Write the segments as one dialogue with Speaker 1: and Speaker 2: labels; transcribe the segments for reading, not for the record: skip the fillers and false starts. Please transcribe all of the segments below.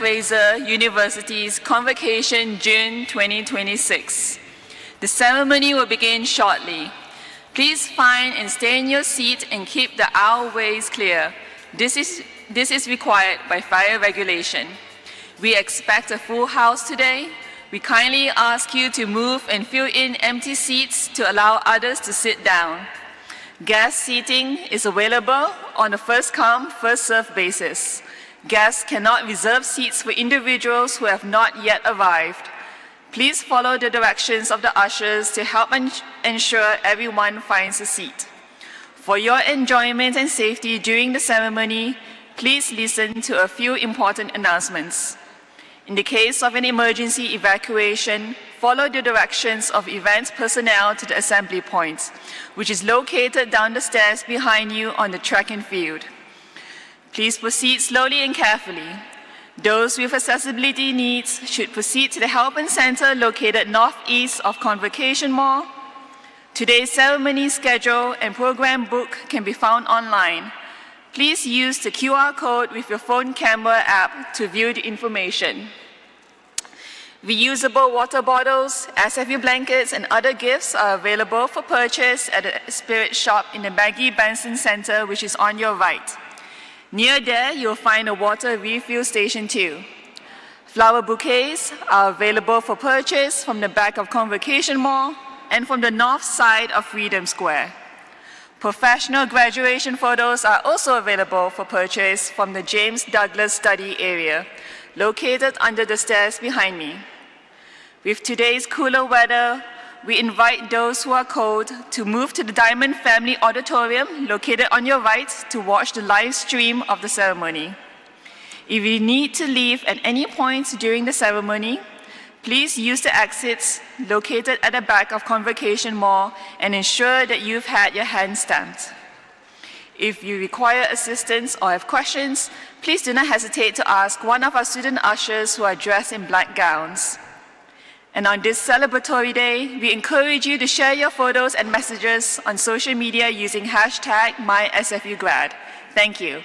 Speaker 1: Fraser University's Convocation June 2026. The ceremony will begin shortly. Please find and stay in your seat and keep the aisleways clear. This is required by fire regulation. We expect a full house today. We kindly ask you to move and fill in empty seats to allow others to sit down. Guest seating is available on a first-come, first-served basis. Guests cannot reserve seats for individuals who have not yet arrived. Please follow the directions of the ushers to help ensure everyone finds a seat. For your enjoyment and safety during the ceremony, please listen to a few important announcements. In the case of an emergency evacuation, follow the directions of event personnel to the assembly point, which is located down the stairs behind you on the track and field. Please proceed slowly and carefully. Those with accessibility needs should proceed to the Help Center located northeast of Convocation Mall. Today's ceremony schedule and program book can be found online. Please use the QR code with your phone camera app to view the information. Reusable water bottles, SFU blankets, and other gifts are available for purchase at the Spirit Shop in the Maggie Benson Center, which is on your right. Near there, you'll find a water refill station too. Flower bouquets are available for purchase from the back of Convocation Mall and from the north side of Freedom Square. Professional graduation photos are also available for purchase from the James Douglas Study Area, located under the stairs behind me. With today's cooler weather, we invite those who are cold to move to the Diamond Family Auditorium, located on your right, to watch the live stream of the ceremony. If you need to leave at any point during the ceremony, please use the exits located at the back of Convocation Mall and ensure that you've had your hand stamped. If you require assistance or have questions, please do not hesitate to ask one of our student ushers who are dressed in black gowns. And on this celebratory day, we encourage you to share your photos and messages on social media using hashtag #MySFUGrad. Thank you.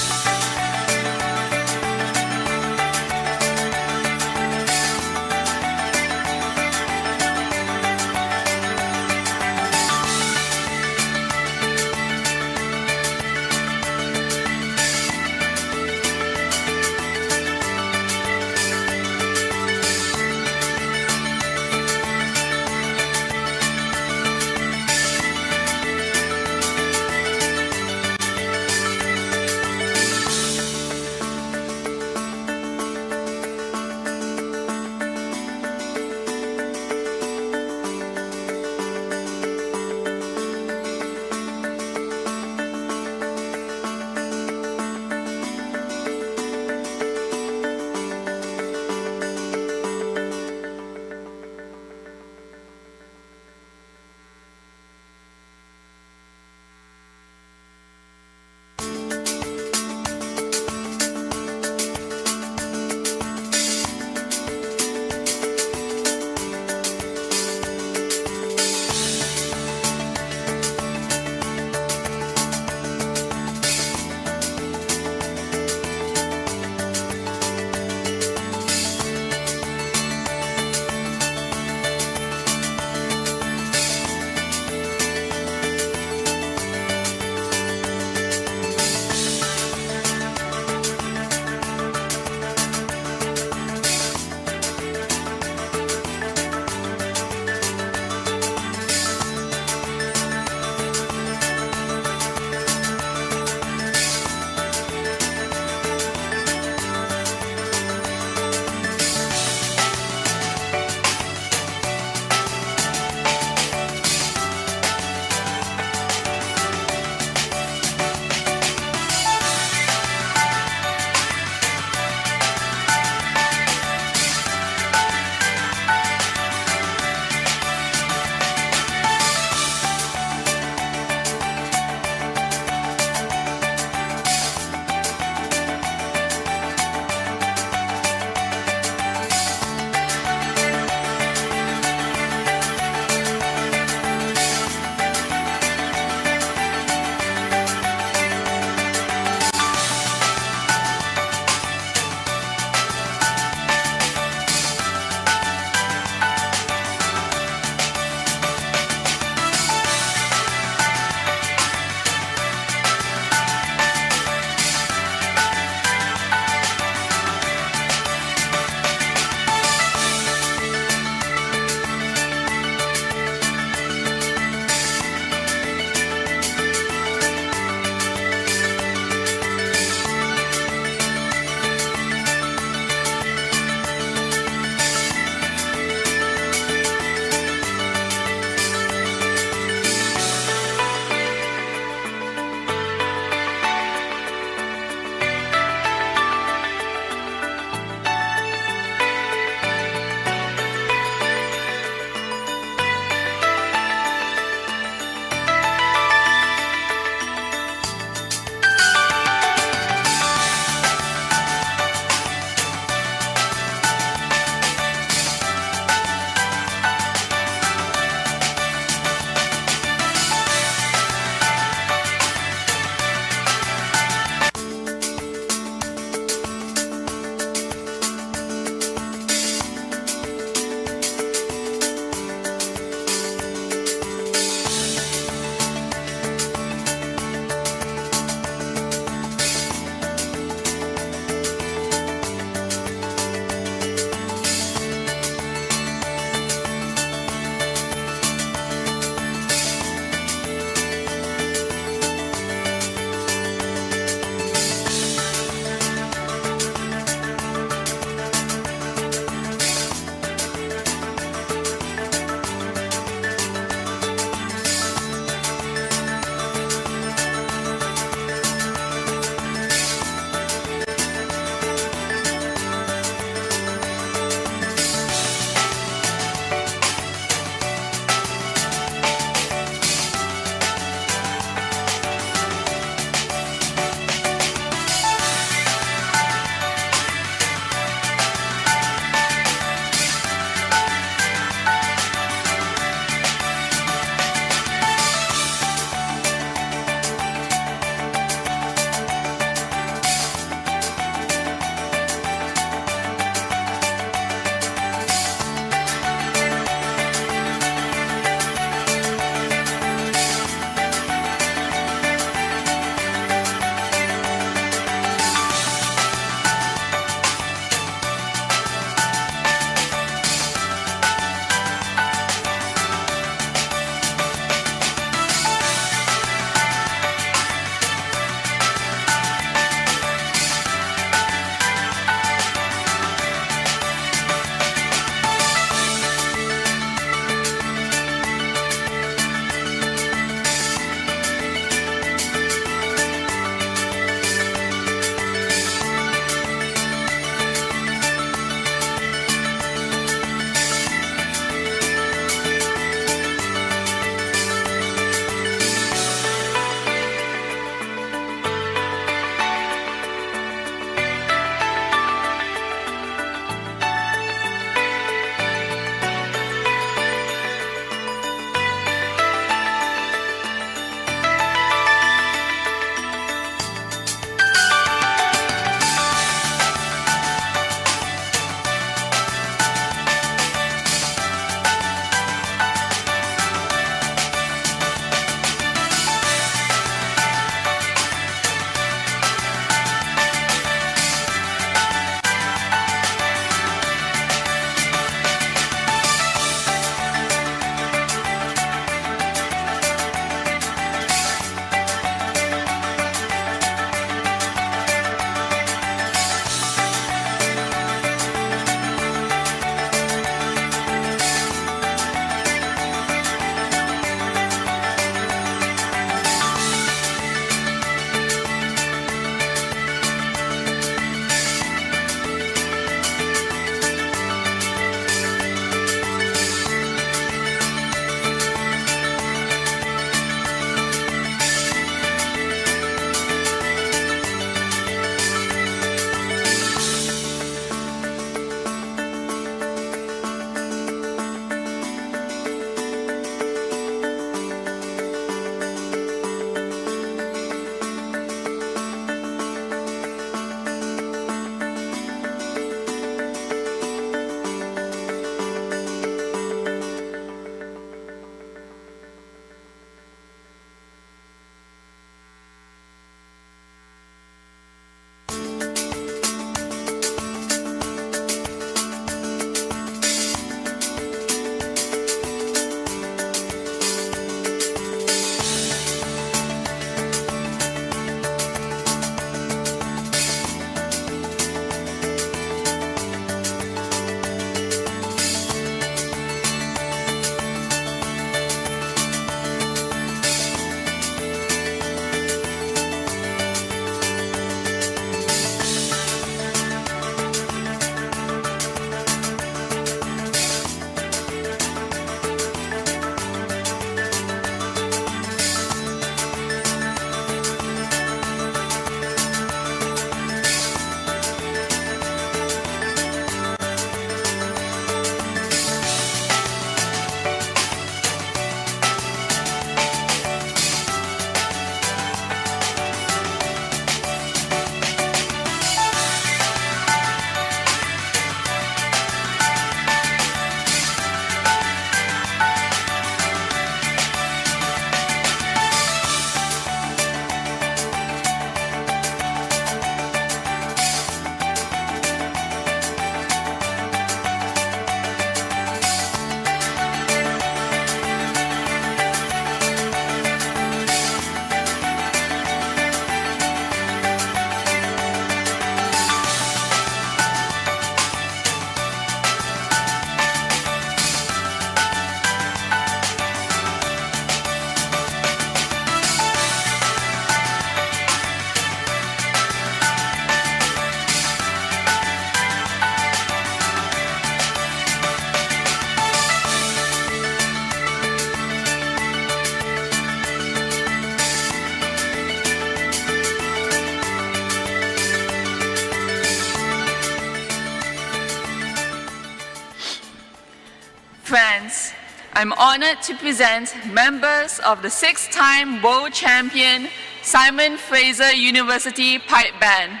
Speaker 1: I'm honored to present members of the 6-time world champion Simon Fraser University Pipe Band.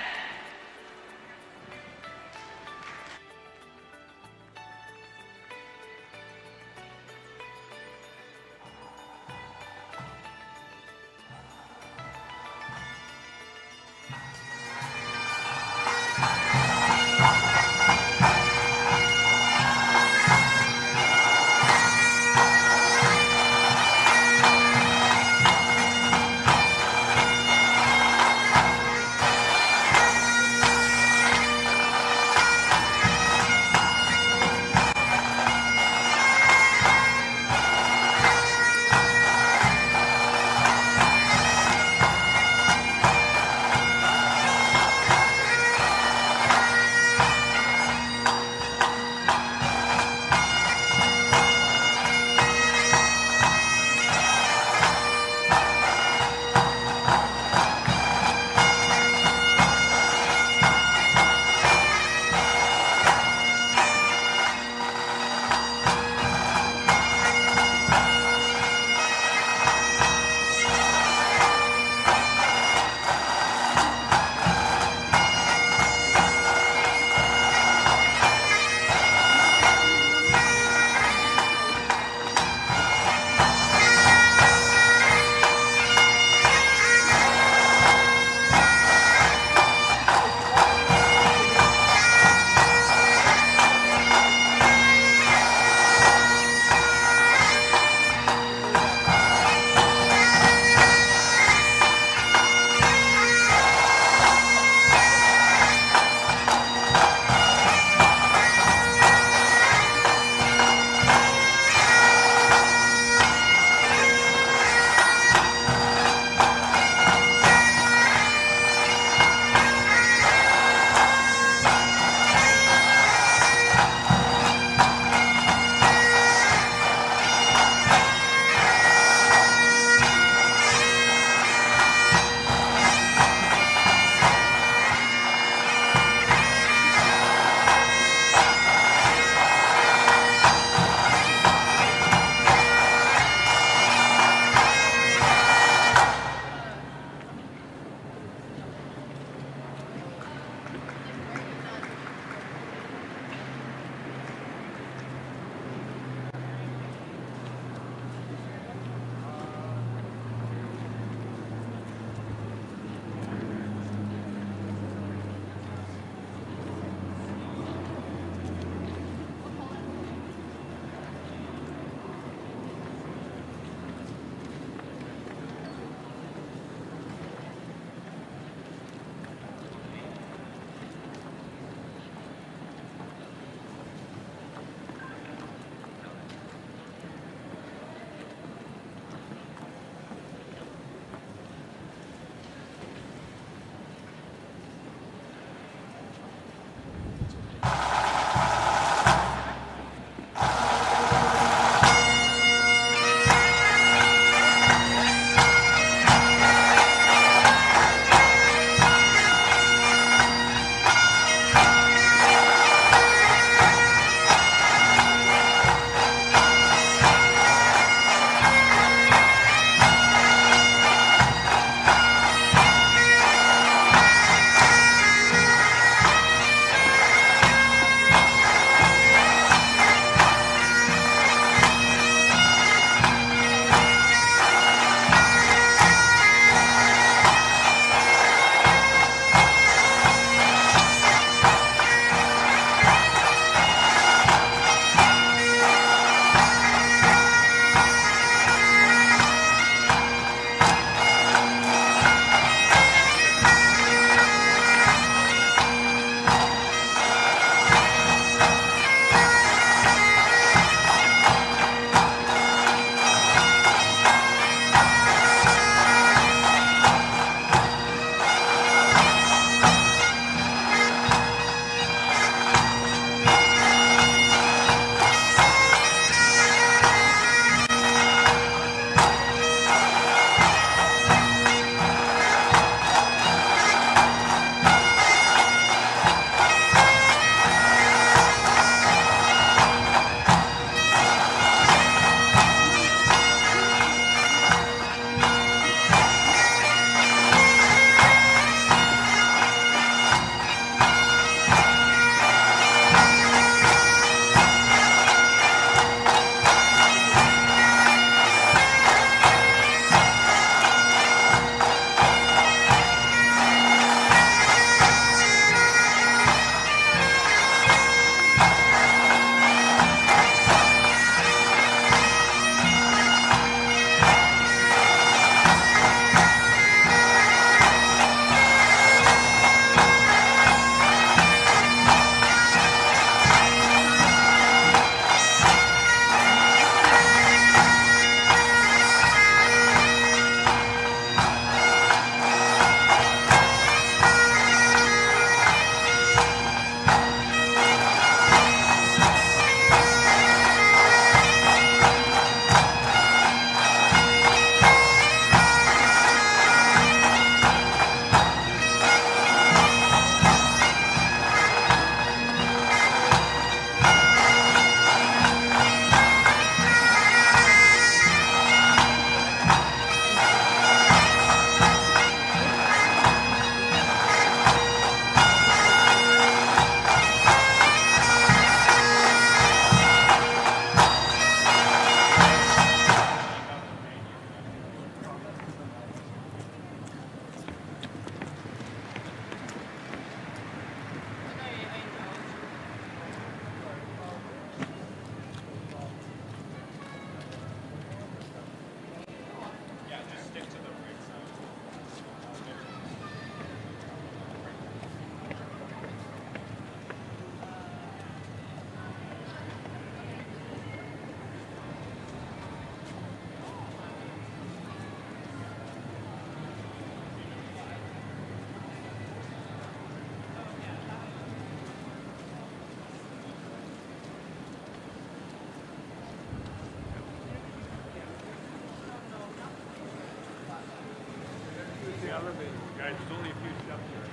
Speaker 2: Guys, there's only a few steps here.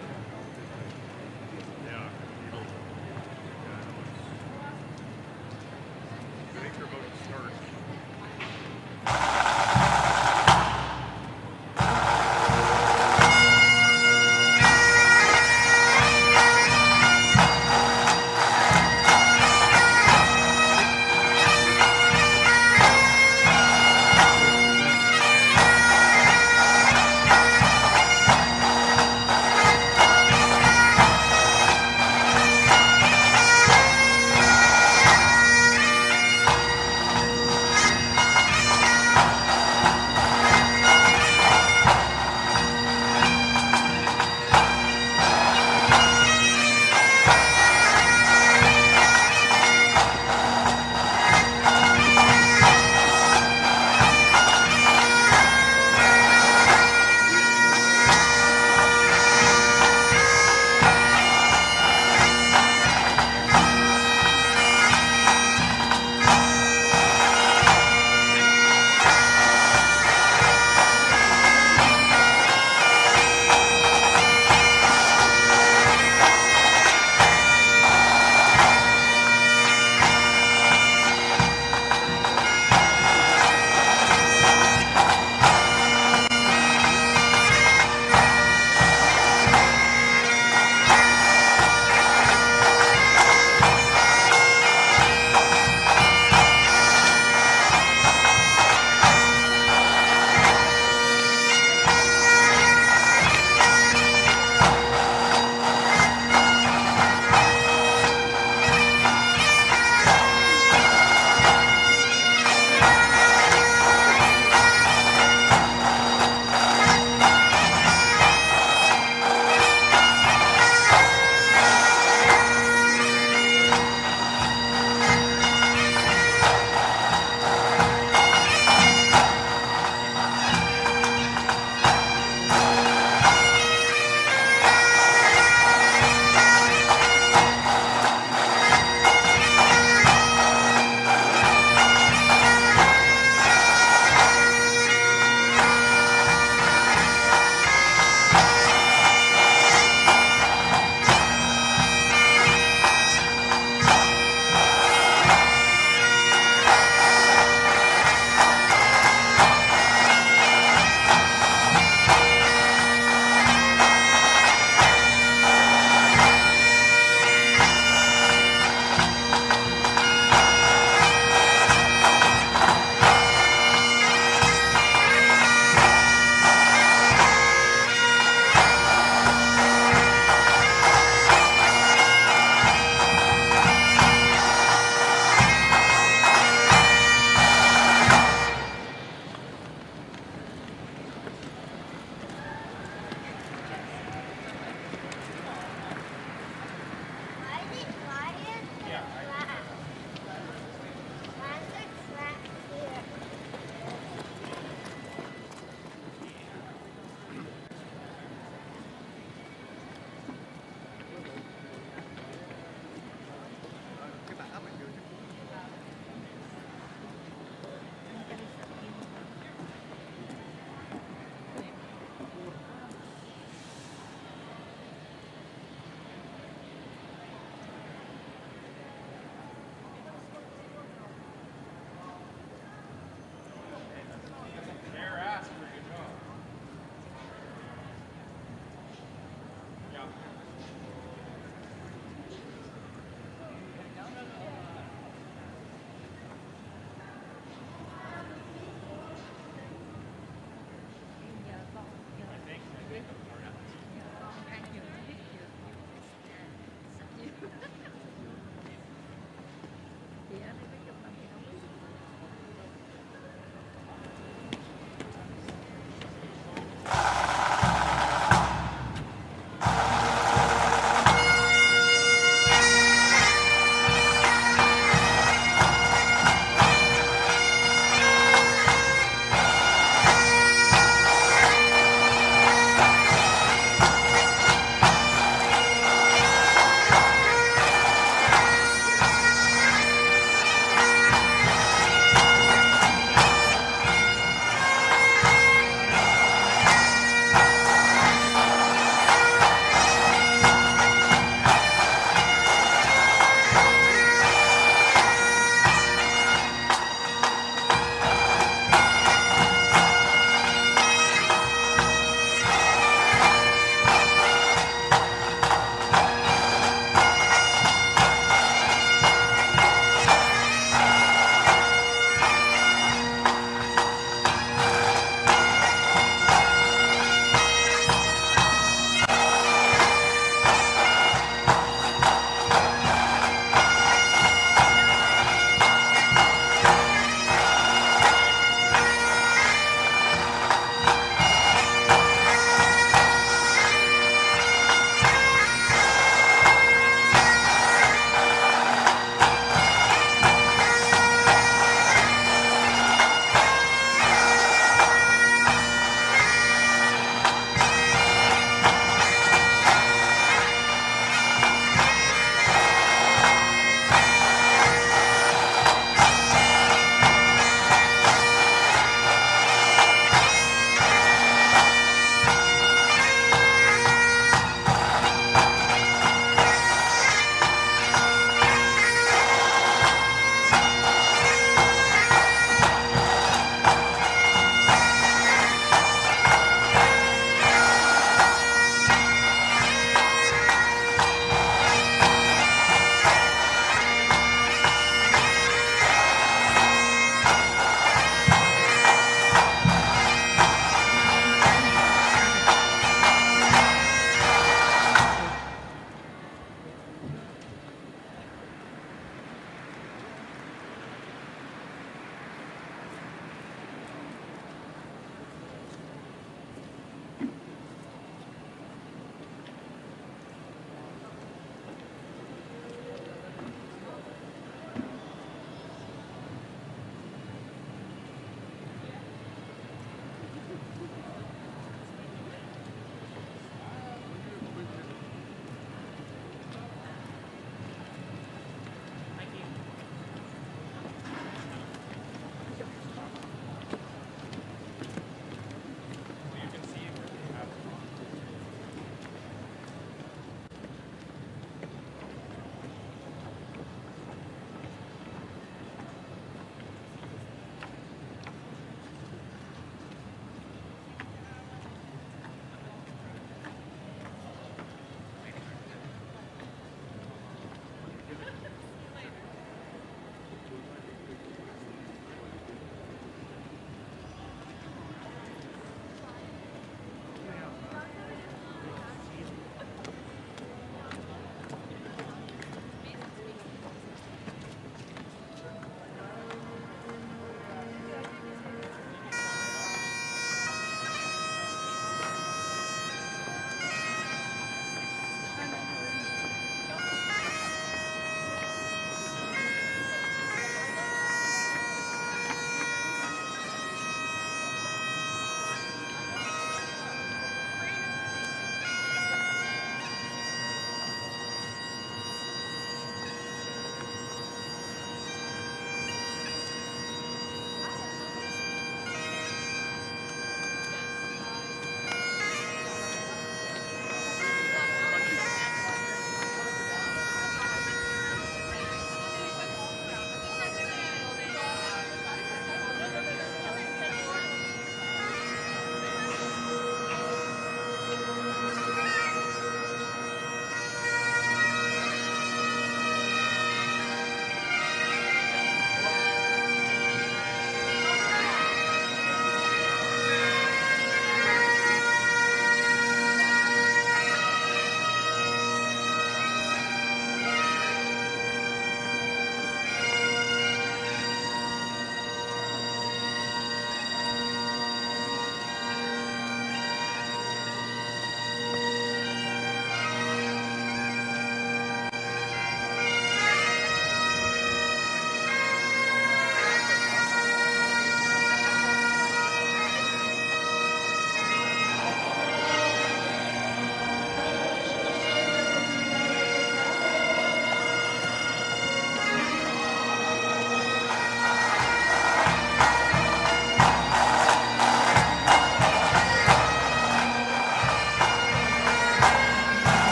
Speaker 2: Yeah. I think they're about to start.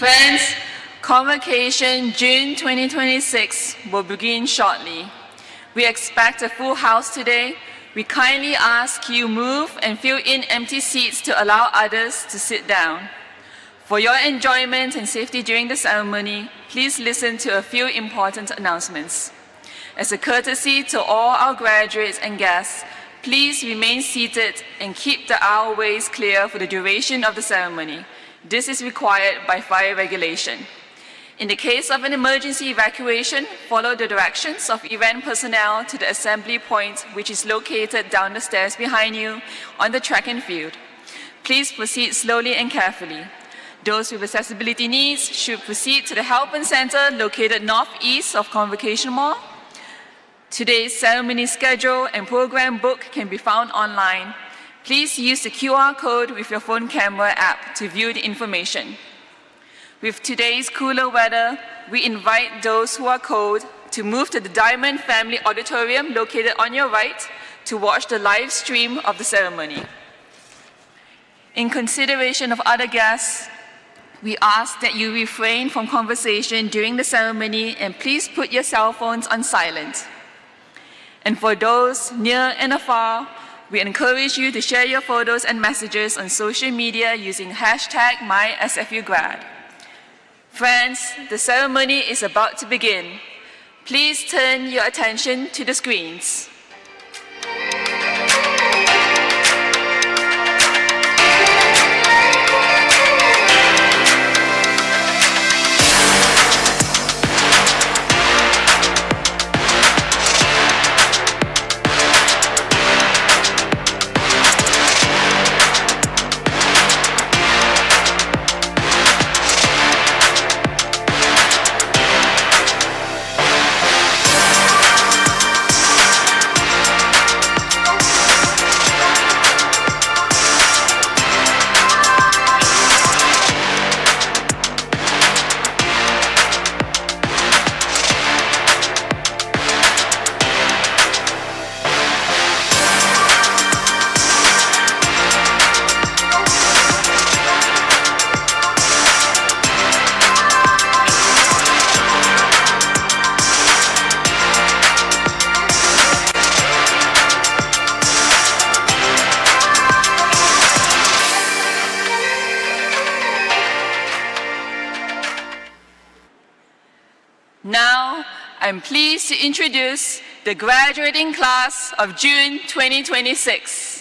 Speaker 1: Friends, Convocation June 2026 will begin shortly. We expect a full house today. We kindly ask you move and fill in empty seats to allow others to sit down. For your enjoyment and safety during the ceremony, please listen to a few important announcements. As a courtesy to all our graduates and guests, please remain seated and keep the aisleways clear for the duration of the ceremony. This is required by fire regulation. In the case of an emergency evacuation, follow the directions of event personnel to the assembly point, which is located down the stairs behind you on the track and field. Please proceed slowly and carefully. Those with accessibility needs should proceed to the Help Center located northeast of Convocation Mall. Today's ceremony schedule and program book can be found online. Please use the QR code with your phone camera app to view the information. With today's cooler weather, we invite those who are cold to move to the Diamond Family Auditorium located on your right to watch the live stream of the ceremony. In consideration of other guests, we ask that you refrain from conversation during the ceremony and please put your cell phones on silent. And for those near and afar, we encourage you to share your photos and messages on social media using #MySFUGrad. Friends, the ceremony is about to begin. Please turn your attention to the screens. Now, I'm pleased to introduce the graduating class of June 2026.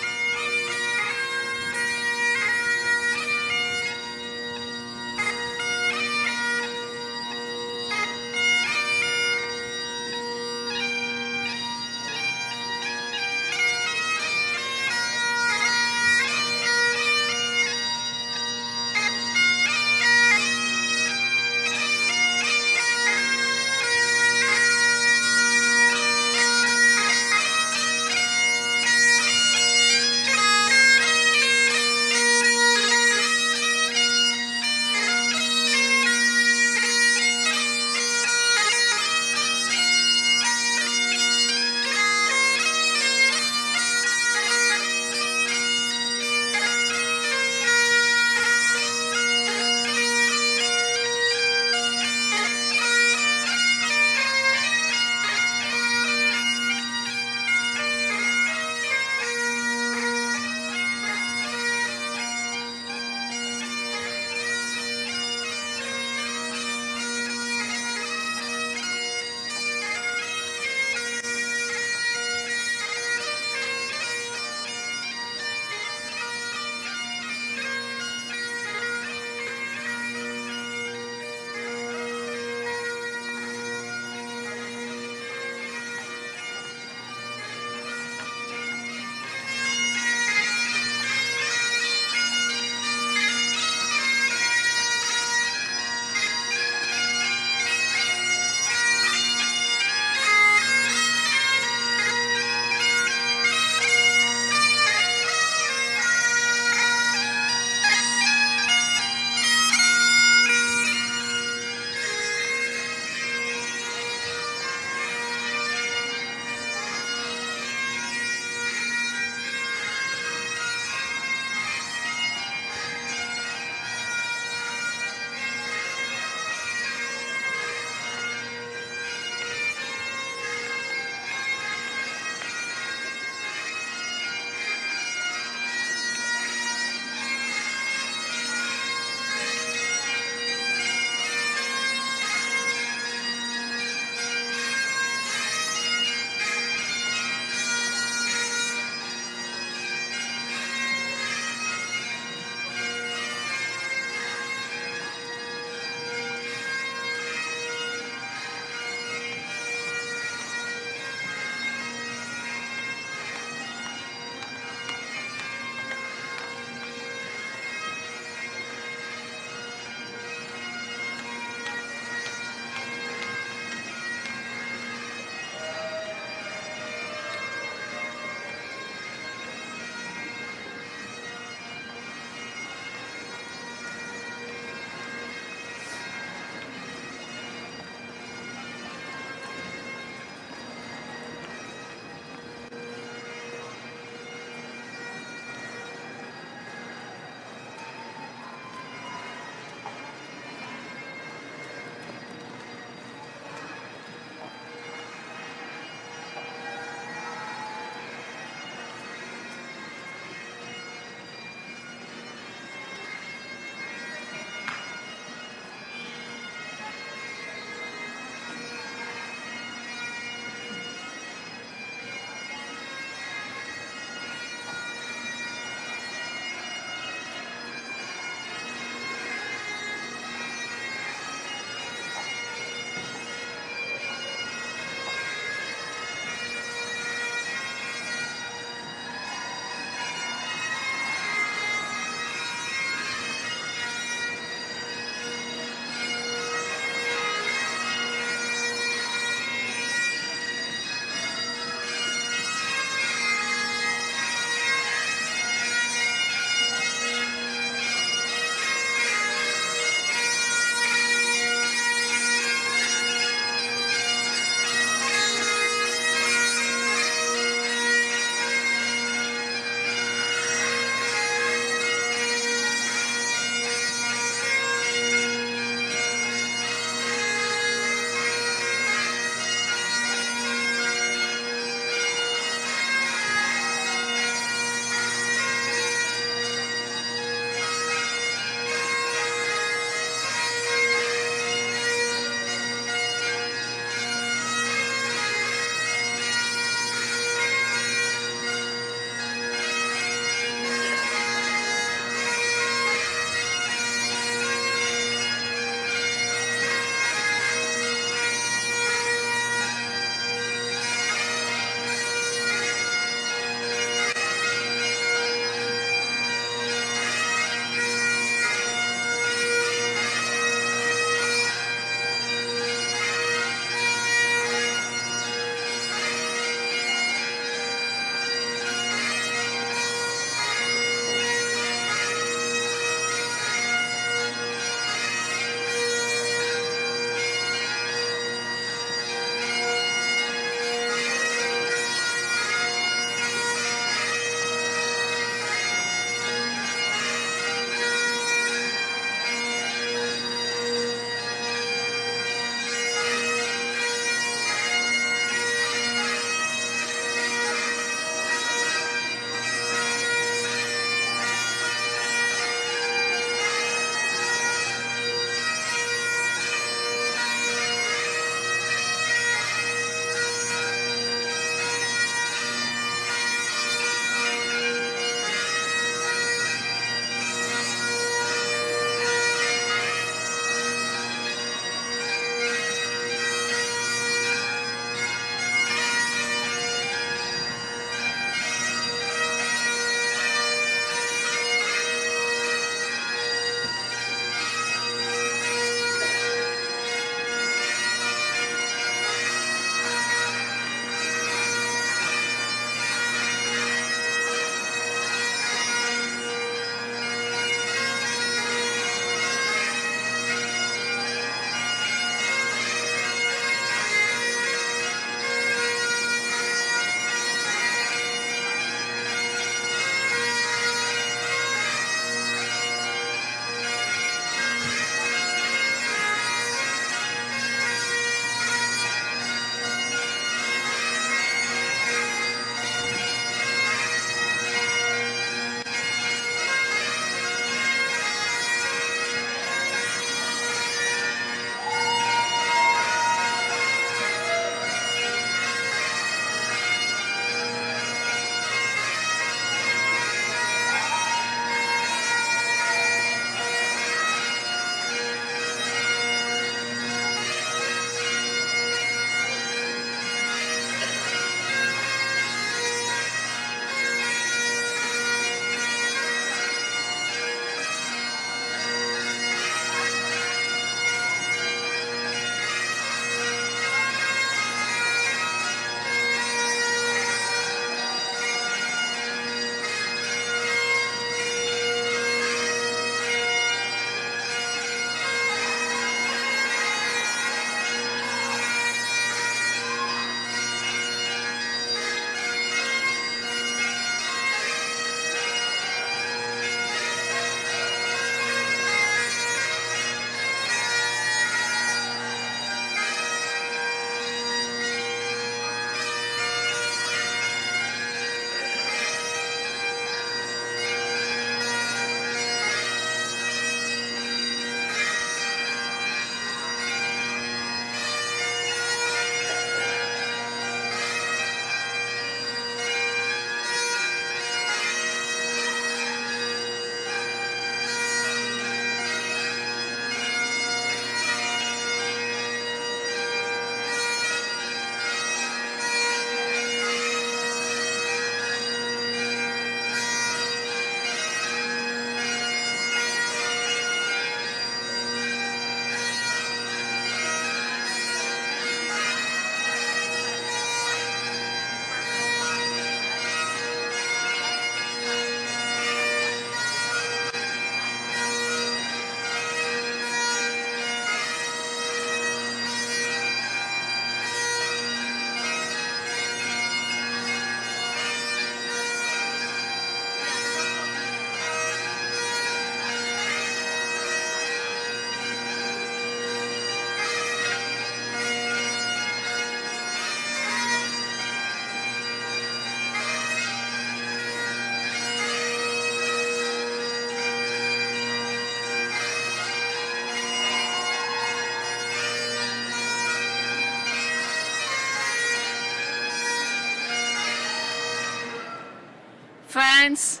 Speaker 1: hands?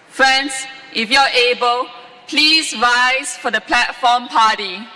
Speaker 1: Friends, if you're able, please rise for the platform party.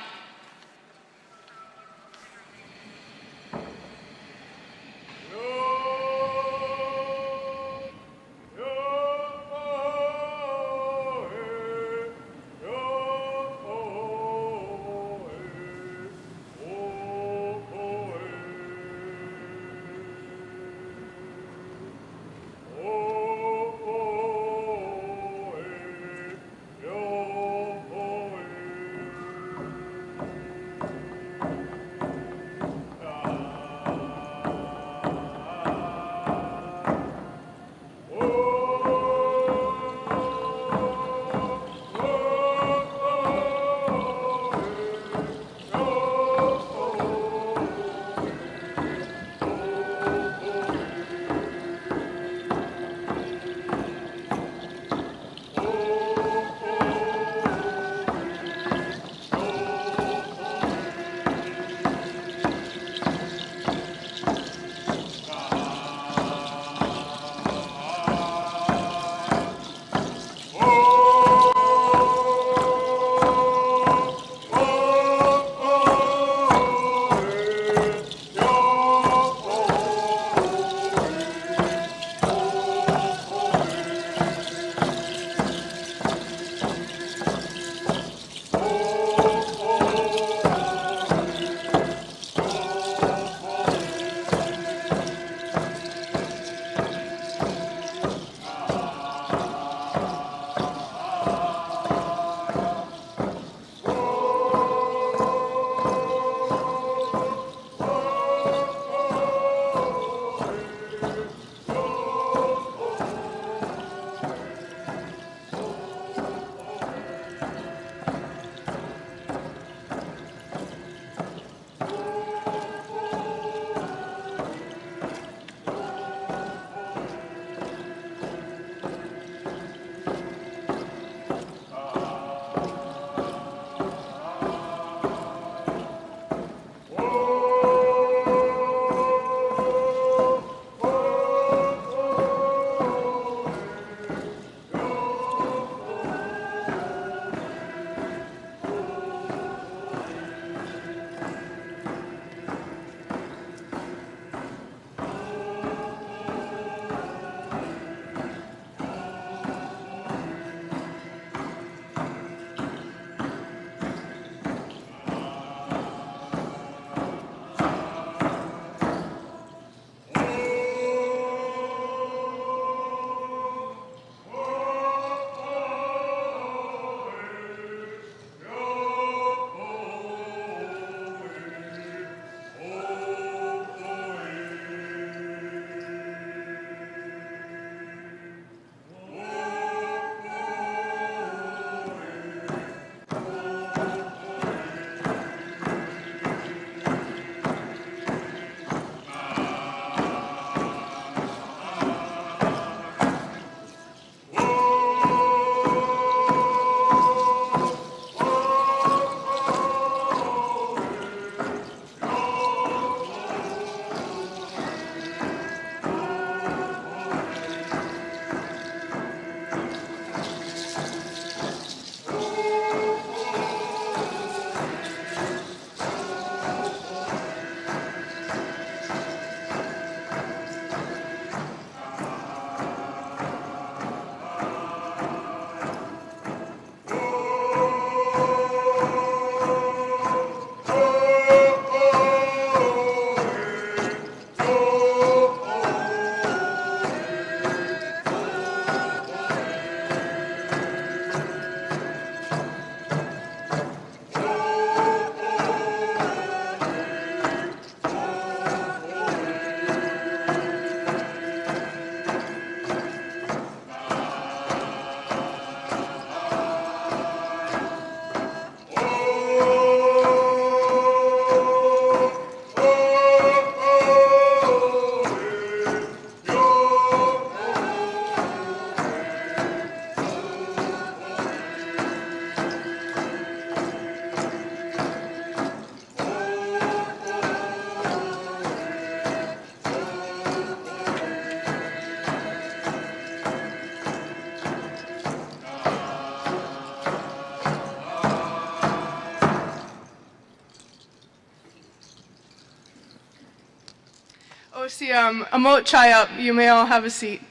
Speaker 3: OCM, amot chai up. You may all have a seat.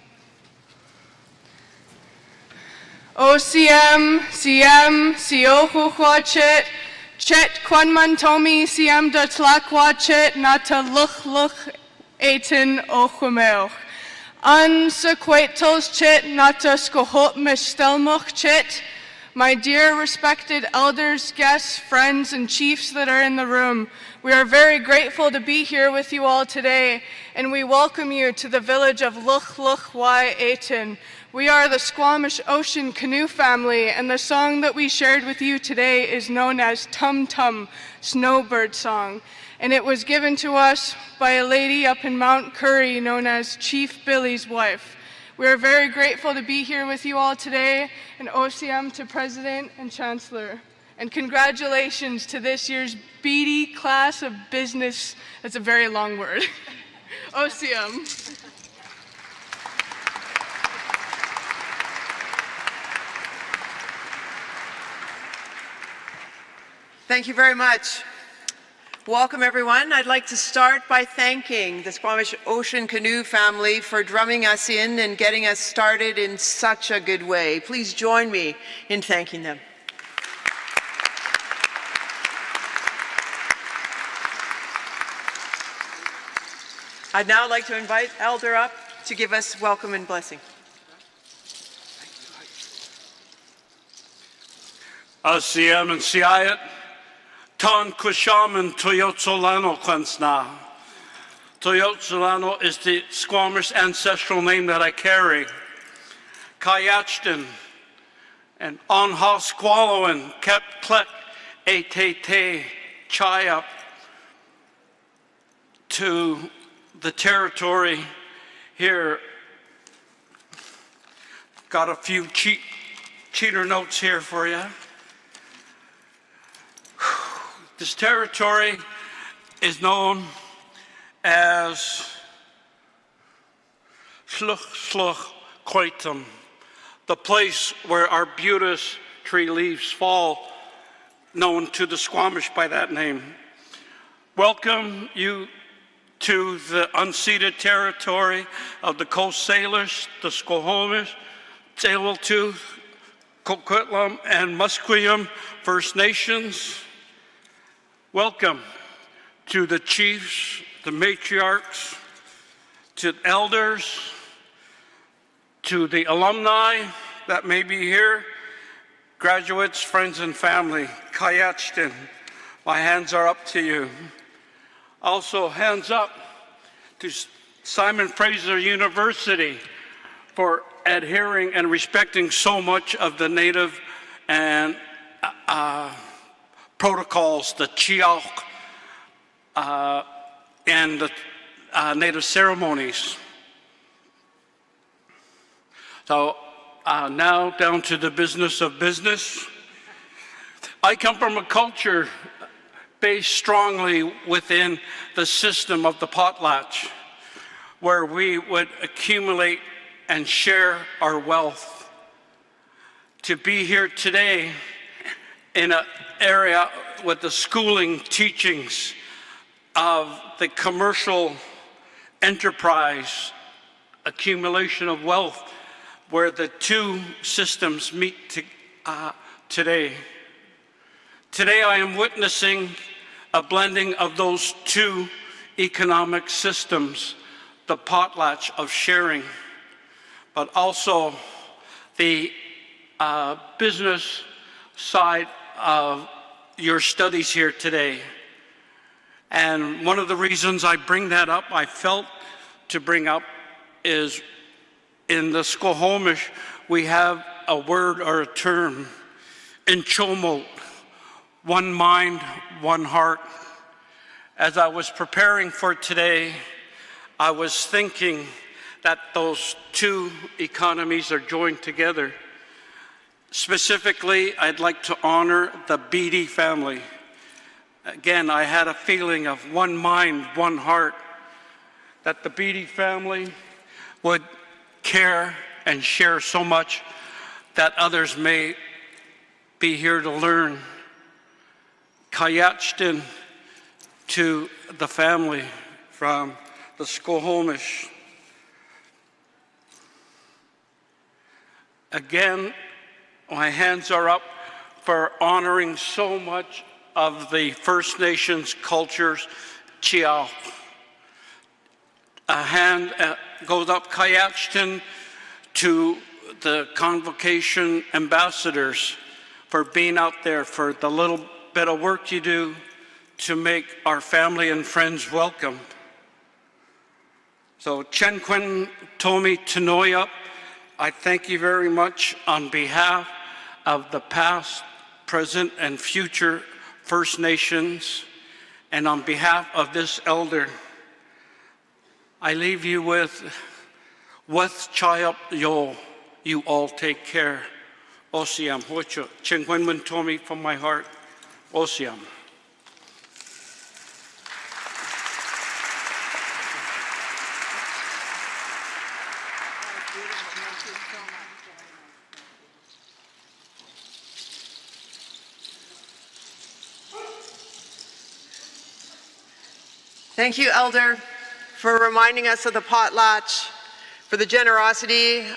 Speaker 3: OCM, CM, Siohuachit, Chet Kwanman Tomi, CM Datlakwaachit, Nata Luch Aitin Ochumeo. Unsequatos Chit, Nata Skohot Mistelmuch Chit. My dear respected elders, guests, friends, and chiefs that are in the room, we are very grateful to be here with you all today, and we welcome you to the village of Luch Wai Aitin. We are the Squamish Ocean Canoe family, and the song that we shared with you today is known as Tum Tum, Snowbird Song, and it was given to us by a lady up in Mount Currie known as Chief Billy's wife. We are very grateful to be here with you all today, and OCM to President and Chancellor. And congratulations to this year's Beedie class of business. That's a very long word. OCM.
Speaker 4: Thank you very much. Welcome, everyone. I'd like to start by thanking the Squamish Ocean Canoe family for drumming us in and getting us started in such a good way. Please join me in thanking them. I'd now like to invite Elder up to give us welcome and blessing.
Speaker 5: Asiem and Siayat. Ton Kushaman Toyotzolano Kwansna. Toyotzolano is the Squamish ancestral name that I carry. Kayachton and Onha Squallowan kept Klek Ate Chayap to the territory here. Got a few cheater notes here for you. This territory is known as Sluch Koitum, the place where arbutus tree leaves fall, known to the Squamish by that name. Welcome you to the unceded territory of the Coast Salish, the Squamish, Tsleil-Waututh, Coquitlam, and Musqueam First Nations. Welcome to the chiefs, the matriarchs, to elders, to the alumni that may be here, graduates, friends, and family. Kayachtin, my hands are up to you. Also, hands up to Simon Fraser University for adhering and respecting so much of the native and protocols, the Chiauk, and the native ceremonies. So now down to the business of business. I come from a culture based strongly within the system of the potlatch, where we would accumulate and share our wealth. To be here today in an area with the schooling teachings of the commercial enterprise, accumulation of wealth, where the two systems meet today. Today I am witnessing a blending of those two economic systems, the potlatch of sharing, but also the business side of your studies here today. And one of the reasons I bring that up, I felt to bring up, is in the Squamish, we have a word or a term, in Chomot, one mind, one heart. As I was preparing for today, I was thinking that those two economies are joined together. Specifically, I'd like to honor the Beedie family. Again, I had a feeling of one mind, one heart, that the Beedie family would care and share so much that others may be here to learn. Kayachtin to the family from the Skohomish. Again, my hands are up for honoring so much of the First Nations cultures. Chiao. A hand goes up, Kayachton, to the Convocation ambassadors for being out there, for the little bit of work you do to make our family and friends welcome. So Chenquen Tomi Tanoya, I thank you very much on behalf of the past, present, and future First Nations, and on behalf of this elder. I leave you with Chayap Yo, you all take care. Osiam, Hocho, Chenquen Tomi from my heart. Osiam.
Speaker 4: Thank you, Elder, for reminding us of the potlatch, for the generosity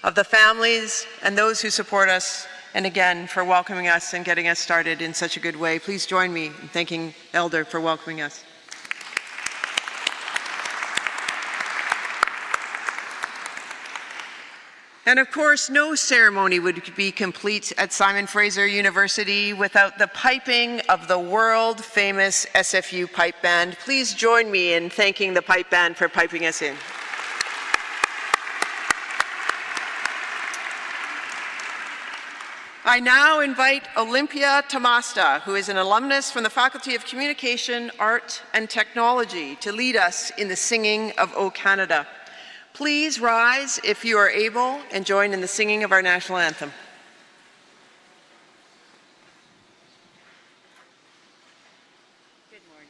Speaker 4: of the families and those who support us, and again, for welcoming us and getting us started in such a good way. Please join me in thanking Elder for welcoming us. And of course, no ceremony would be complete at Simon Fraser University without the piping of the world-famous SFU Pipe Band. Please join me in thanking the Pipe Band for piping us in. I now invite Olympia Tamasta, who is an alumnus from the Faculty of Communication, Art, and Technology, to lead us in the singing of O Canada. Please rise if you are able and join in the singing of our national anthem.
Speaker 6: Good morning.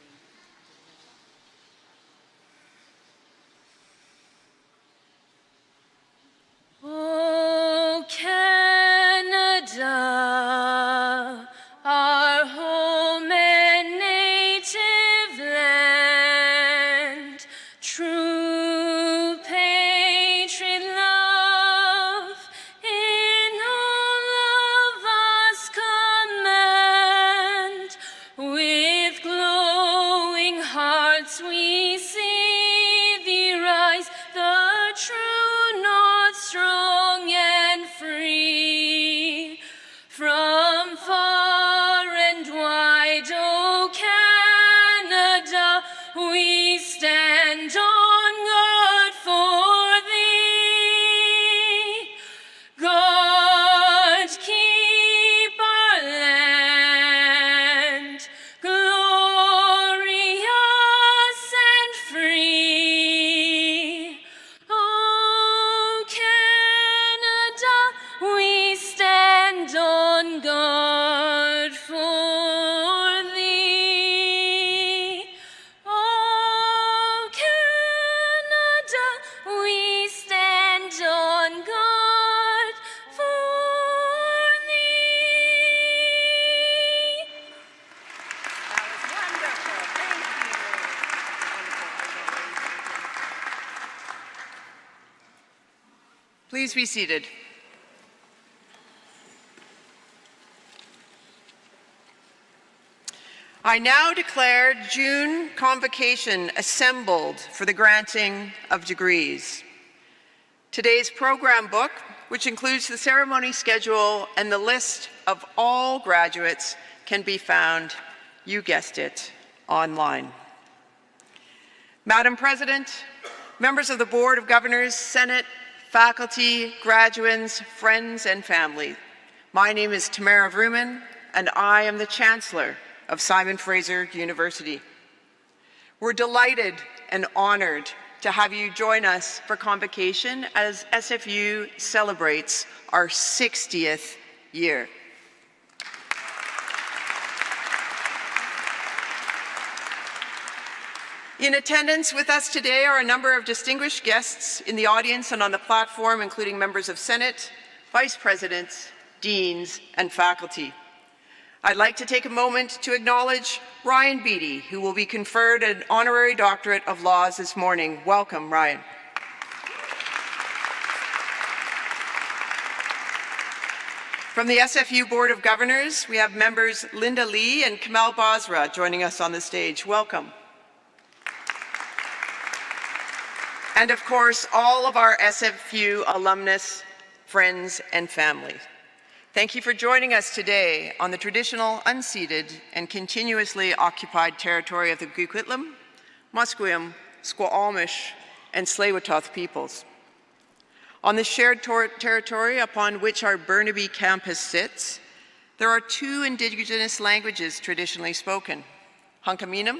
Speaker 6: Oh, Canada, our home and native land, true patriot love in all of us command. With glowing hearts we see thee rise, the true north, strong and free. From far and wide, O Canada, we stand on guard for thee. God keep our land glorious and free. O Canada, we stand on guard for thee. O Canada, we stand on guard for thee. That was wonderful. Thank you.
Speaker 4: Please be seated. I now declare June Convocation assembled for the granting of degrees. Today's program book, which includes the ceremony schedule and the list of all graduates, can be found, you guessed it, online. Madam President, members of the Board of Governors, Senate, faculty, graduands, friends, and family, my name is Tamara Vrooman, and I am the Chancellor of Simon Fraser University. We're delighted and honored to have you join us for Convocation as SFU celebrates our 60th year. In attendance with us today are a number of distinguished guests in the audience and on the platform, including members of Senate, vice presidents, deans, and faculty. I'd like to take a moment to acknowledge Ryan Beedie, who will be conferred an honorary doctorate of laws this morning. Welcome, Ryan. From the SFU Board of Governors, we have members Linda Lee and Kamal Basra joining us on the stage. Welcome. And of course, all of our SFU alumnus, friends, and family. Thank you for joining us today on the traditional, unceded, and continuously occupied territory of the Coquitlam, Musqueam, Squamish, and Tsleil-Waututh peoples. On the shared territory upon which our Burnaby campus sits, there are two Indigenous languages traditionally spoken, Hunkaminam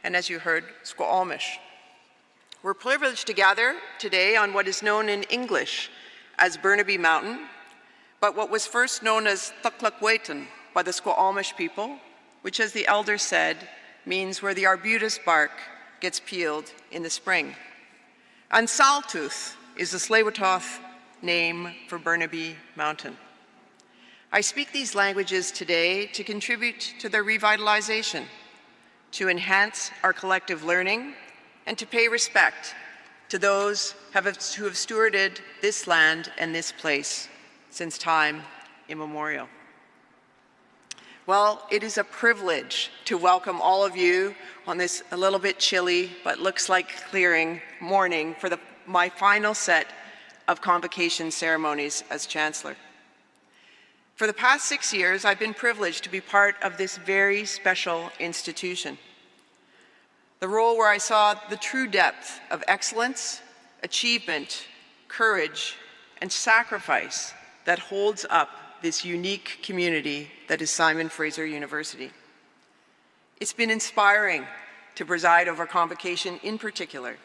Speaker 4: and, as you heard, Squamish. We're privileged to gather today on what is known in English as Burnaby Mountain, but what was first known as Thuklakwaitan by the Squamish people, which, as the elder said, means where the arbutus bark gets peeled in the spring. And Saltooth is the Tsleil-Waututh name for Burnaby Mountain. I speak these languages today to contribute to their revitalization, to enhance our collective learning, and to pay respect to those who have stewarded this land and this place since time immemorial. Well, it is a privilege to welcome all of you on this a little bit chilly, but looks like clearing morning for my final set of convocation ceremonies as Chancellor. For the past 6 years, I've been privileged to be part of this very special institution. The role where I saw the true depth of excellence, achievement, courage, and sacrifice that holds up this unique community that is Simon Fraser University. It's been inspiring to preside over convocation in particular,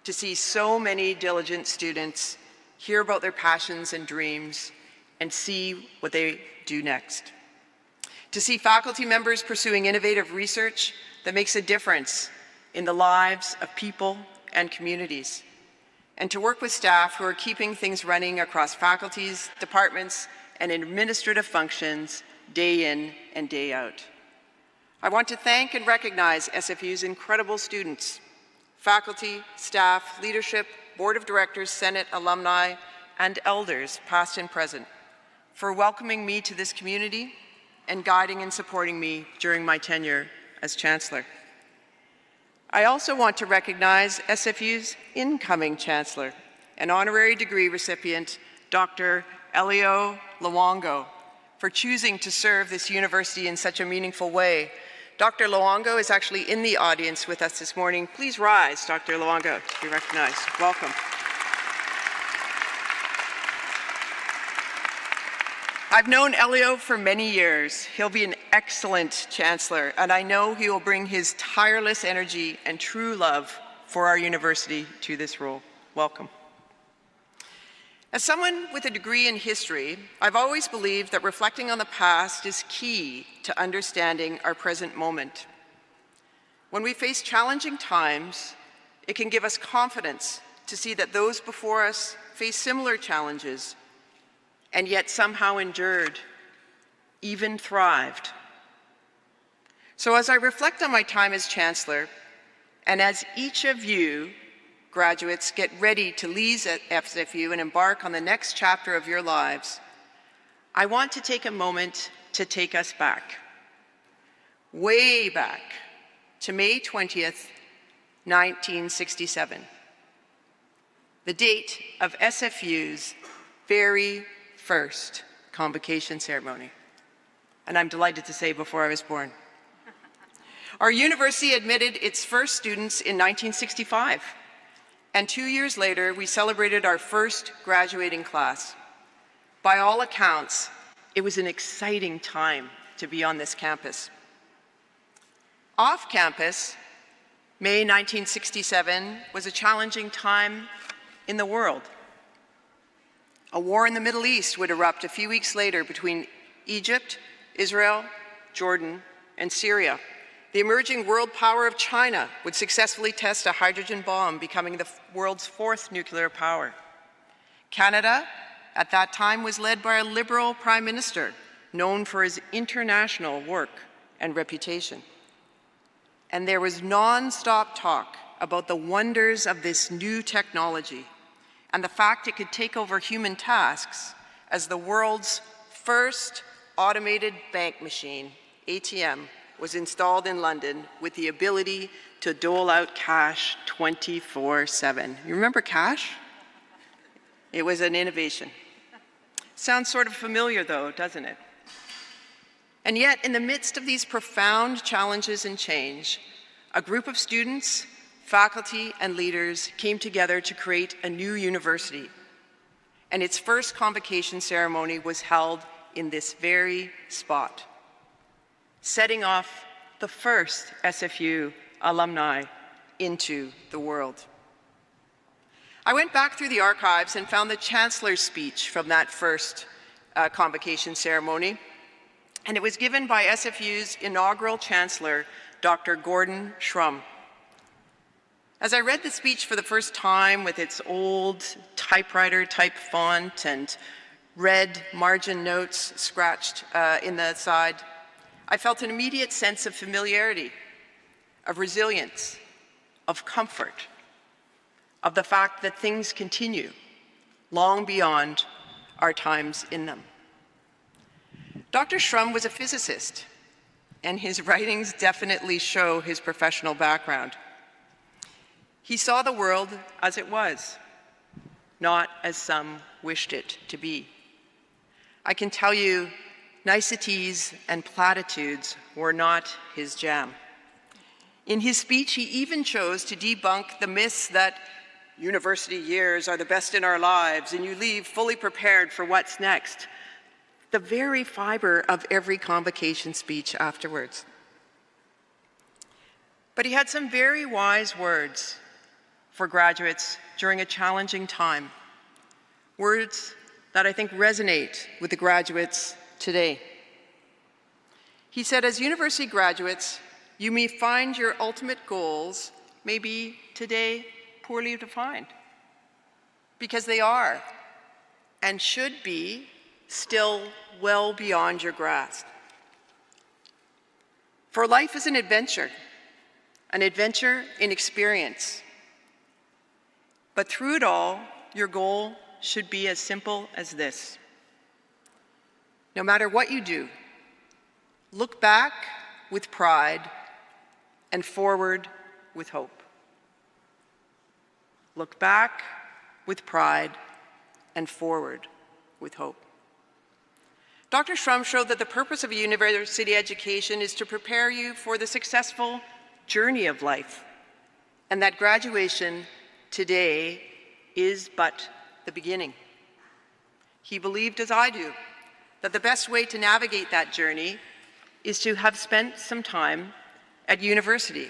Speaker 4: to see so many diligent students hear about their passions and dreams and see what they do next. To see faculty members pursuing innovative research that makes a difference in the lives of people and communities, and to work with staff who are keeping things running across faculties, departments, and administrative functions day in and day out. I want to thank and recognize SFU's incredible students, faculty, staff, leadership, board of directors, Senate, alumni, and elders, past and present, for welcoming me to this community and guiding and supporting me during my tenure as Chancellor. I also want to recognize SFU's incoming Chancellor, an honorary degree recipient, Dr. Elio Luongo, for choosing to serve this university in such a meaningful way. Dr. Luongo is actually in the audience with us this morning. Please rise, Dr. Luongo, to be recognized. Welcome. I've known Elio for many years. He'll be an excellent Chancellor, and I know he will bring his tireless energy and true love for our university to this role. Welcome. As someone with a degree in history, I've always believed that reflecting on the past is key to understanding our present moment. When we face challenging times, it can give us confidence to see that those before us face similar challenges and yet somehow endured, even thrived. So as I reflect on my time as Chancellor, and as each of you graduates get ready to leave at SFU and embark on the next chapter of your lives, I want to take a moment to take us back, way back to May 20th, 1967, the date of SFU's very first convocation ceremony. And I'm delighted to say before I was born. Our university admitted its first students in 1965, and 2 years later, we celebrated our first graduating class. By all accounts, it was an exciting time to be on this campus. Off campus, May 1967 was a challenging time in the world. A war in the Middle East would erupt a few weeks later between Egypt, Israel, Jordan, and Syria. The emerging world power of China would successfully test a hydrogen bomb, becoming the world's fourth nuclear power. Canada, at that time, was led by a Liberal Prime Minister known for his international work and reputation. And there was non-stop talk about the wonders of this new technology and the fact it could take over human tasks as the world's first automated bank machine, ATM, was installed in London with the ability to dole out cash 24/7. You remember cash? It was an innovation. Sounds sort of familiar though, doesn't it? And yet, in the midst of these profound challenges and change, a group of students, faculty, and leaders came together to create a new university. And its first convocation ceremony was held in this very spot, setting off the first SFU alumni into the world. I went back through the archives and found the Chancellor's speech from that first convocation ceremony, and it was given by SFU's inaugural Chancellor, Dr. Gordon Shrum. As I read the speech for the first time with its old typewriter-type font and red margin notes scratched in the side, I felt an immediate sense of familiarity, of resilience, of comfort, of the fact that things continue long beyond our times in them. Dr. Shrum was a physicist, and his writings definitely show his professional background. He saw the world as it was, not as some wished it to be. I can tell you, niceties and platitudes were not his jam. In his speech, he even chose to debunk the myths that university years are the best in our lives and you leave fully prepared for what's next, the very fiber of every convocation speech afterwards. But he had some very wise words for graduates during a challenging time, words that I think resonate with the graduates today. He said, as university graduates, you may find your ultimate goals maybe today poorly defined, because they are and should be still well beyond your grasp. For life is an adventure in experience. But through it all, your goal should be as simple as this. No matter what you do, look back with pride and forward with hope. Look back with pride and forward with hope. Dr. Shrum showed that the purpose of a university education is to prepare you for the successful journey of life, and that graduation today is but the beginning. He believed, as I do, that the best way to navigate that journey is to have spent some time at university,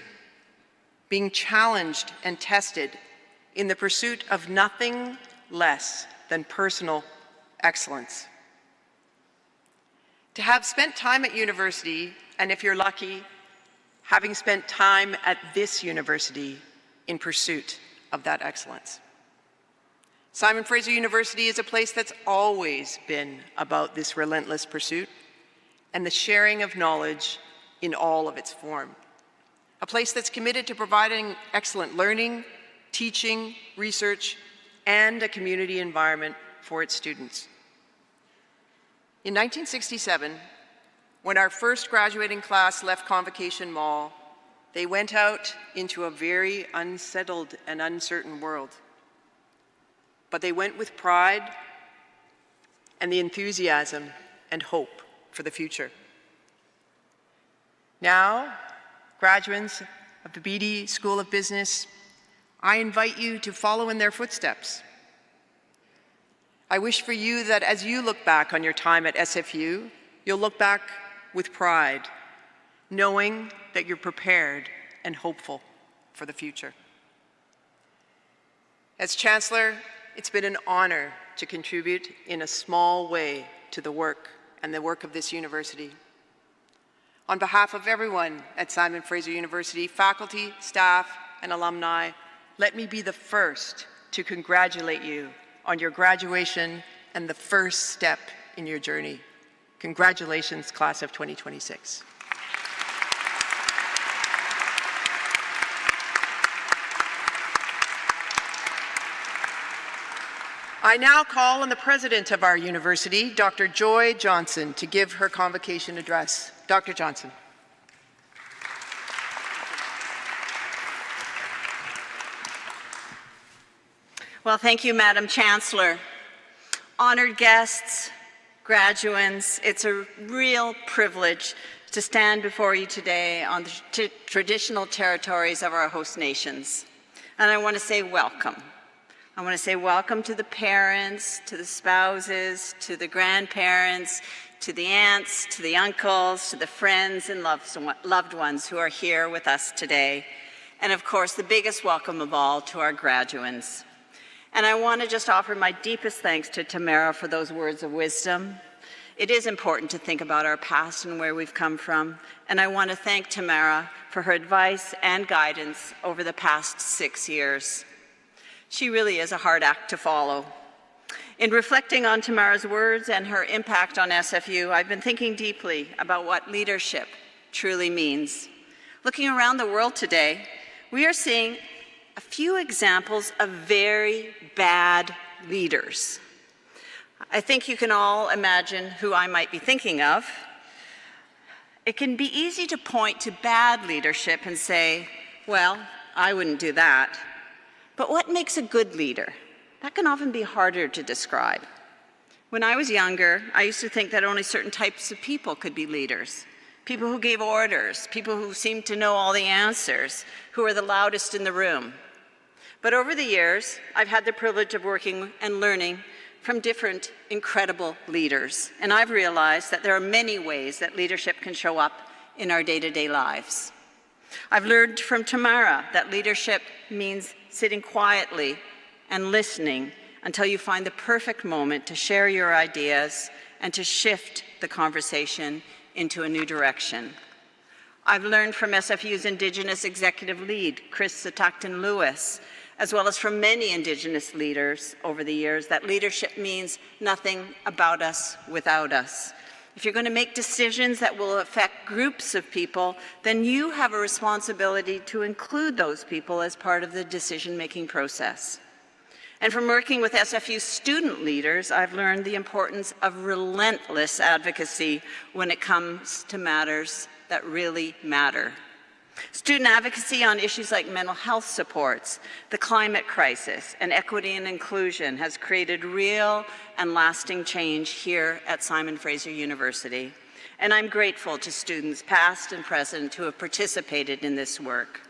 Speaker 4: being challenged and tested in the pursuit of nothing less than personal excellence. To have spent time at university, and if you're lucky, having spent time at this university in pursuit of that excellence. Simon Fraser University is a place that's always been about this relentless pursuit and the sharing of knowledge in all of its form. A place that's committed to providing excellent learning, teaching, research, and a community environment for its students. In 1967, when our first graduating class left Convocation Mall, they went out into a very unsettled and uncertain world. But they went with pride and the enthusiasm and hope for the future. Now, graduates of the Beedie School of Business, I invite you to follow in their footsteps. I wish for you that as you look back on your time at SFU, you'll look back with pride, knowing that you're prepared and hopeful for the future. As Chancellor, it's been an honor to contribute in a small way to the work of this university. On behalf of everyone at Simon Fraser University, faculty, staff, and alumni, let me be the first to congratulate you on your graduation and the first step in your journey. Congratulations, class of 2026. I now call on the president of our university, Dr. Joy Johnson, to give her convocation address. Dr. Johnson.
Speaker 7: Well, thank you, Madam Chancellor. Honored guests, graduands, it's a real privilege to stand before you today on the traditional territories of our host nations. And I want to say welcome. I want to say welcome to the parents, to the spouses, to the grandparents, to the aunts, to the uncles, to the friends and loved ones who are here with us today. And of course, the biggest welcome of all to our graduands. And I want to just offer my deepest thanks to Tamara for those words of wisdom. It is important to think about our past and where we've come from. And I want to thank Tamara for her advice and guidance over the past 6 years. She really is a hard act to follow. In reflecting on Tamara's words and her impact on SFU, I've been thinking deeply about what leadership truly means. Looking around the world today, we are seeing a few examples of very bad leaders. I think you can all imagine who I might be thinking of. It can be easy to point to bad leadership and say, well, I wouldn't do that. But what makes a good leader? That can often be harder to describe. When I was younger, I used to think that only certain types of people could be leaders. People who gave orders, people who seemed to know all the answers, who were the loudest in the room. But over the years, I've had the privilege of working and learning from different incredible leaders. And I've realized that there are many ways that leadership can show up in our day-to-day lives. I've learned from Tamara that leadership means sitting quietly and listening until you find the perfect moment to share your ideas and to shift the conversation into a new direction. I've learned from SFU's Indigenous Executive Lead, Chris Satacton-Lewis, as well as from many Indigenous leaders over the years, that leadership means nothing about us without us. If you're going to make decisions that will affect groups of people, then you have a responsibility to include those people as part of the decision-making process. And from working with SFU student leaders, I've learned the importance of relentless advocacy when it comes to matters that really matter. Student advocacy on issues like mental health supports, the climate crisis, and equity and inclusion has created real and lasting change here at Simon Fraser University. And I'm grateful to students past and present who have participated in this work.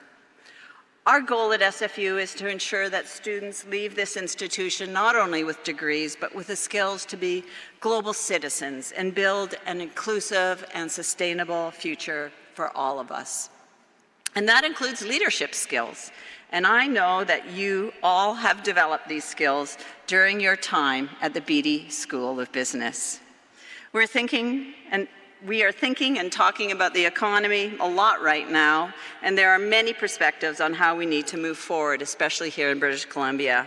Speaker 7: Our goal at SFU is to ensure that students leave this institution not only with degrees, but with the skills to be global citizens and build an inclusive and sustainable future for all of us. And that includes leadership skills. And I know that you all have developed these skills during your time at the Beedie School of Business. We are thinking and talking about the economy a lot right now, and there are many perspectives on how we need to move forward, especially here in British Columbia.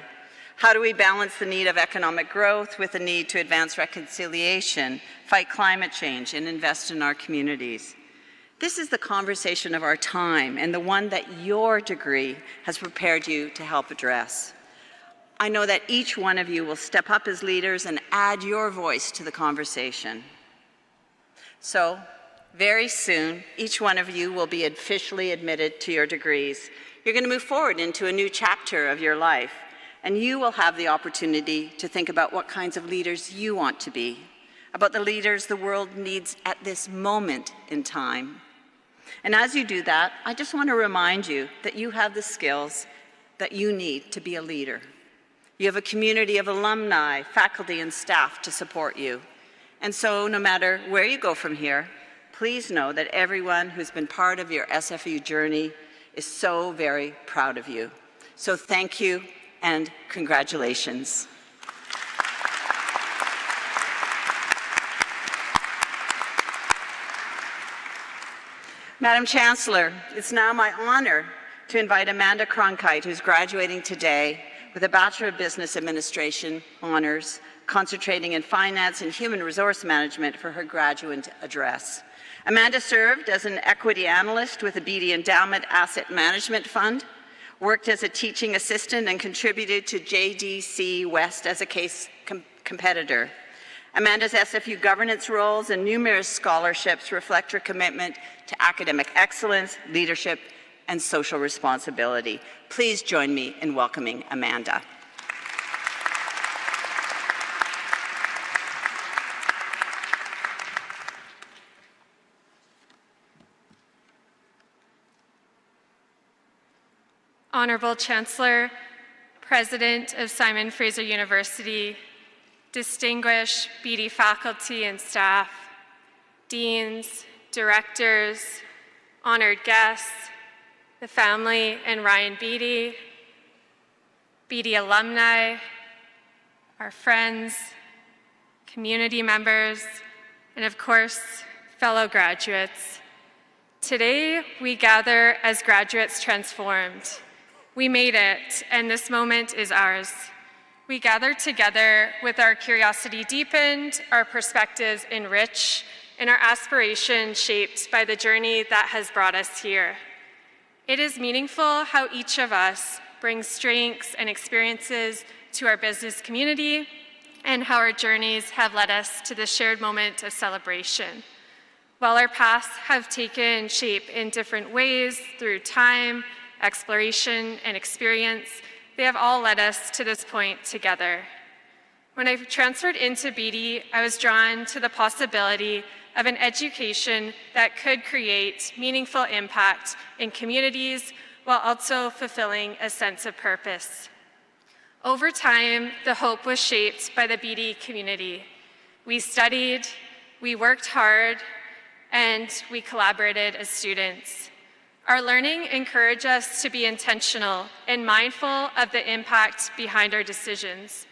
Speaker 7: How do we balance the need of economic growth with the need to advance reconciliation, fight climate change, and invest in our communities? This is the conversation of our time and the one that your degree has prepared you to help address. I know that each one of you will step up as leaders and add your voice to the conversation. So, very soon, each one of you will be officially admitted to your degrees. You're going to move forward into a new chapter of your life, and you will have the opportunity to think about what kinds of leaders you want to be, about the leaders the world needs at this moment in time. And as you do that, I just want to remind you that you have the skills that you need to be a leader. You have a community of alumni, faculty, and staff to support you. And so no matter where you go from here, please know that everyone who's been part of your SFU journey is so very proud of you. So thank you and congratulations. Madam Chancellor, it's now my honor to invite Amanda Cronkite, who's graduating today with a Bachelor of Business Administration honors, concentrating in finance and human resource management for her Graduand address. Amanda served as an equity analyst with the Beedie Endowment Asset Management Fund, worked as a teaching assistant, and contributed to JDC West as a case competitor. Amanda's SFU governance roles and numerous scholarships reflect her commitment to academic excellence, leadership, and social responsibility. Please join me in welcoming Amanda.
Speaker 8: Honorable Chancellor, President of Simon Fraser University, distinguished Beedie faculty and staff, deans, directors, honored guests, the family and Ryan Beedie, Beedie alumni, our friends, community members, and of course, fellow graduates. Today, we gather as graduates transformed. We made it, and this moment is ours. We gather together with our curiosity deepened, our perspectives enriched, and our aspiration shaped by the journey that has brought us here. It is meaningful how each of us brings strengths and experiences to our business community, and how our journeys have led us to this shared moment of celebration. While our paths have taken shape in different ways through time, exploration, and experience, they have all led us to this point together. When I transferred into Beedie, I was drawn to the possibility of an education that could create meaningful impact in communities while also fulfilling a sense of purpose. Over time, the hope was shaped by the Beedie community. We studied, we worked hard, and we collaborated as students. Our learning encouraged us to be intentional and mindful of the impact behind our decisions.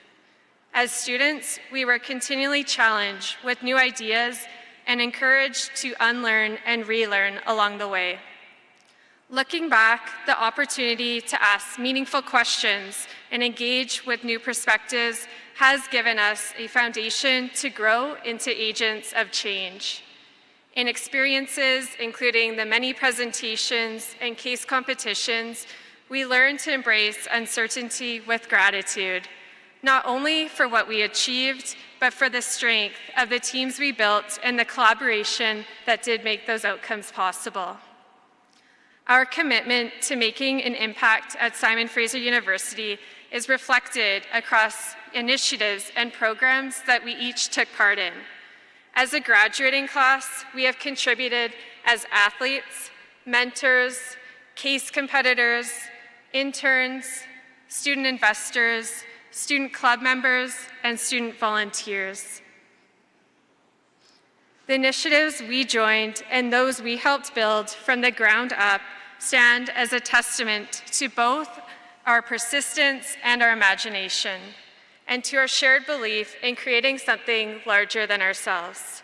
Speaker 8: As students, we were continually challenged with new ideas and encouraged to unlearn and relearn along the way. Looking back, the opportunity to ask meaningful questions and engage with new perspectives has given us a foundation to grow into agents of change. In experiences, including the many presentations and case competitions, we learned to embrace uncertainty with gratitude, not only for what we achieved, but for the strength of the teams we built and the collaboration that did make those outcomes possible. Our commitment to making an impact at Simon Fraser University is reflected across initiatives and programs that we each took part in. As a graduating class, we have contributed as athletes, mentors, case competitors, interns, student investors, student club members, and student volunteers. The initiatives we joined and those we helped build from the ground up stand as a testament to both our persistence and our imagination, and to our shared belief in creating something larger than ourselves.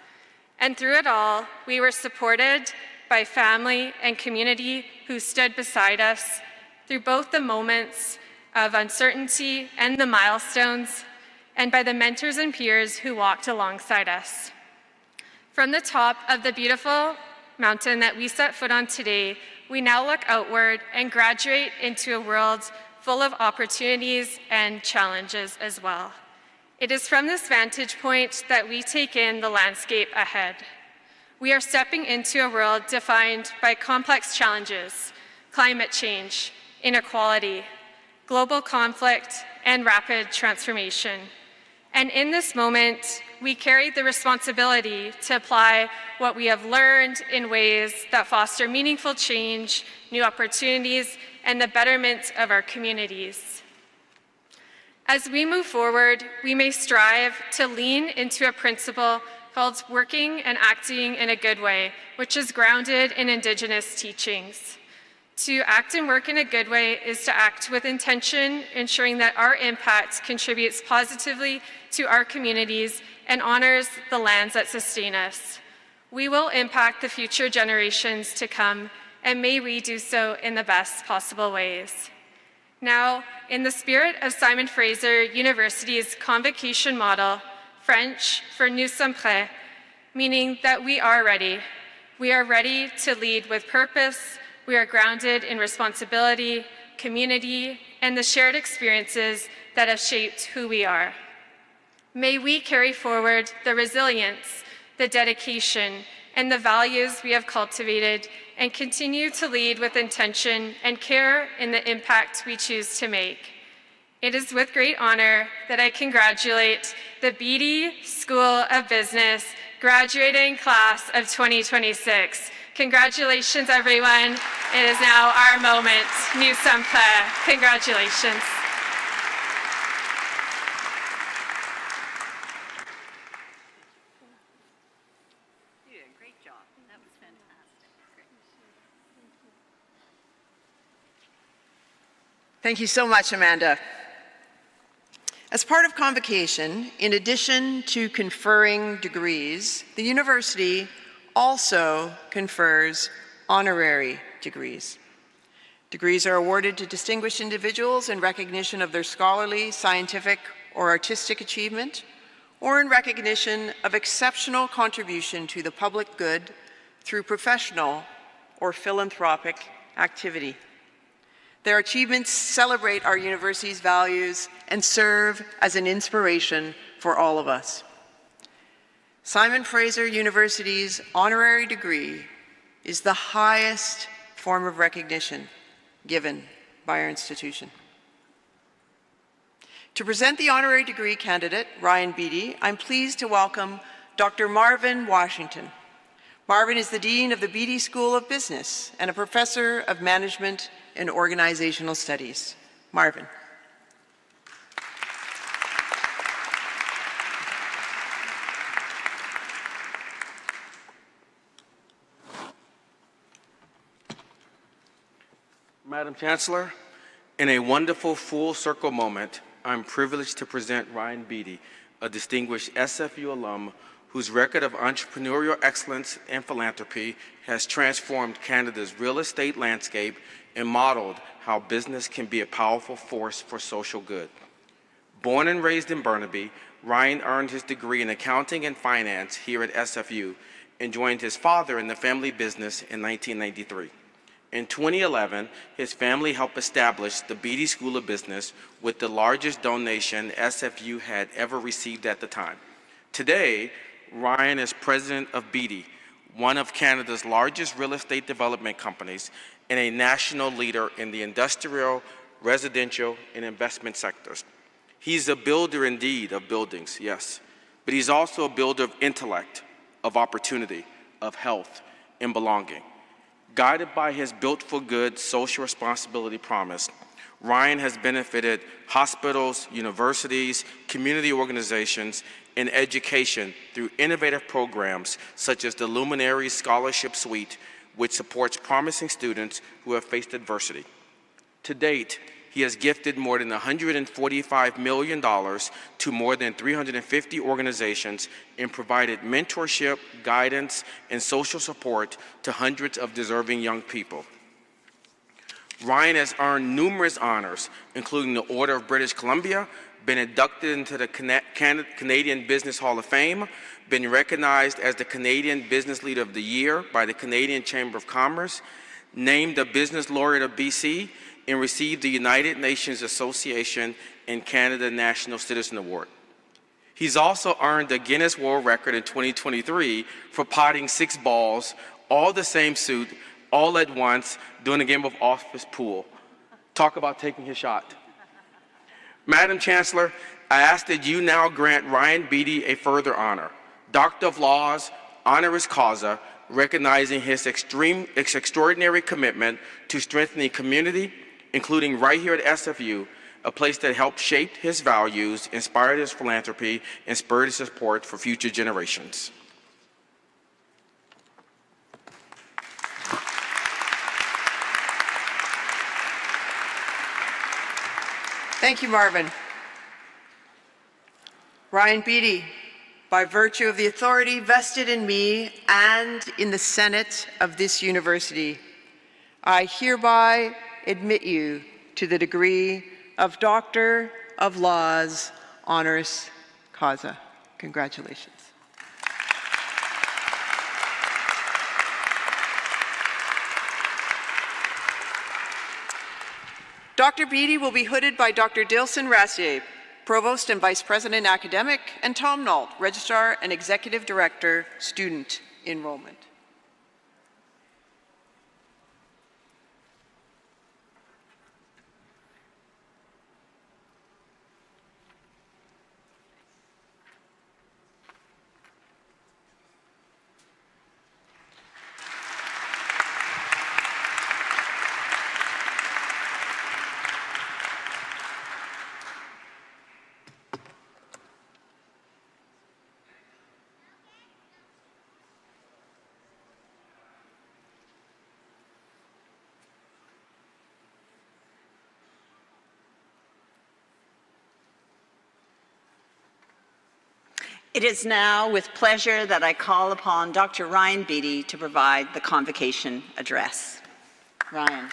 Speaker 8: And through it all, we were supported by family and community who stood beside us through both the moments of uncertainty and the milestones, and by the mentors and peers who walked alongside us. From the top of the beautiful mountain that we set foot on today, we now look outward and graduate into a world full of opportunities and challenges as well. It is from this vantage point that we take in the landscape ahead. We are stepping into a world defined by complex challenges, climate change, inequality, global conflict, and rapid transformation. And in this moment, we carry the responsibility to apply what we have learned in ways that foster meaningful change, new opportunities, and the betterment of our communities. As we move forward, we may strive to lean into a principle called working and acting in a good way, which is grounded in Indigenous teachings. To act and work in a good way is to act with intention, ensuring that our impact contributes positively to our communities and honors the lands that sustain us. We will impact the future generations to come, and may we do so in the best possible ways. Now, in the spirit of Simon Fraser University's convocation model, French for nous sommes prêts, meaning that we are ready. We are ready to lead with purpose. We are grounded in responsibility, community, and the shared experiences that have shaped who we are. May we carry forward the resilience, the dedication, and the values we have cultivated and continue to lead with intention and care in the impact we choose to make. It is with great honor that I congratulate the Beedie School of Business graduating class of 2026. Congratulations, everyone. It is now our moment. Nous sommes prêts. Congratulations.
Speaker 7: You did a great job. That was fantastic. Great.
Speaker 4: Thank you so much, Amanda. As part of convocation, in addition to conferring degrees, the university also confers honorary degrees. Degrees are awarded to distinguished individuals in recognition of their scholarly, scientific, or artistic achievement, or in recognition of exceptional contribution to the public good through professional or philanthropic activity. Their achievements celebrate our university's values and serve as an inspiration for all of us. Simon Fraser University's honorary degree is the highest form of recognition given by our institution. To present the honorary degree candidate, Ryan Beedie, I'm pleased to welcome Dr. Marvin Washington. Marvin is the Dean of the Beedie School of Business and a Professor of Management and Organizational Studies. Marvin.
Speaker 9: Madam Chancellor, in a wonderful full circle moment, I'm privileged to present Ryan Beedie, a distinguished SFU alum whose record of entrepreneurial excellence and philanthropy has transformed Canada's real estate landscape and modeled how business can be a powerful force for social good. Born and raised in Burnaby, Ryan earned his degree in accounting and finance here at SFU and joined his father in the family business in 1993. In 2011, his family helped establish the Beedie School of Business with the largest donation SFU had ever received at the time. Today, Ryan is president of Beedie, one of Canada's largest real estate development companies and a national leader in the industrial, residential, and investment sectors. He's a builder indeed of buildings, yes, but he's also a builder of intellect, of opportunity, of health, and belonging. Guided by his Built for Good social responsibility promise, Ryan has benefited hospitals, universities, community organizations, and education through innovative programs such as the Alumni Scholarship Suite, which supports promising students who have faced adversity. To date, he has gifted more than $145 million to more than 350 organizations and provided mentorship, guidance, and social support to hundreds of deserving young people. Ryan has earned numerous honors, including the Order of British Columbia, been inducted into the Canadian Business Hall of Fame, been recognized as the Canadian Business Leader of the Year by the Canadian Chamber of Commerce, named a Business Laureate of BC, and received the United Nations Association and Canada National Citizen Award. He's also earned the Guinness World Record in 2023 for potting 6 balls, all the same suit, all at once, during a game of office pool. Talk about taking his shot. Madam Chancellor, I ask that you now grant Ryan Beedie a further honor, Doctor of Laws, honoris causa, recognizing his extraordinary commitment to strengthening community, including right here at SFU, a place that helped shape his values, inspired his philanthropy, and spurred his support for future generations.
Speaker 4: Thank you, Marvin. Ryan Beedie, by virtue of the authority vested in me and in the Senate of this university, I hereby admit you to the degree of Doctor of Laws, honoris causa. Congratulations. Dr. Beedie will be hooded by Dr. Dilson Rassier, Provost and Vice President Academic, and Tom Nault, Registrar and Executive Director, Student Enrollment.
Speaker 7: It is now with pleasure that I call upon Dr. Ryan Beedie to provide the convocation address. Ryan.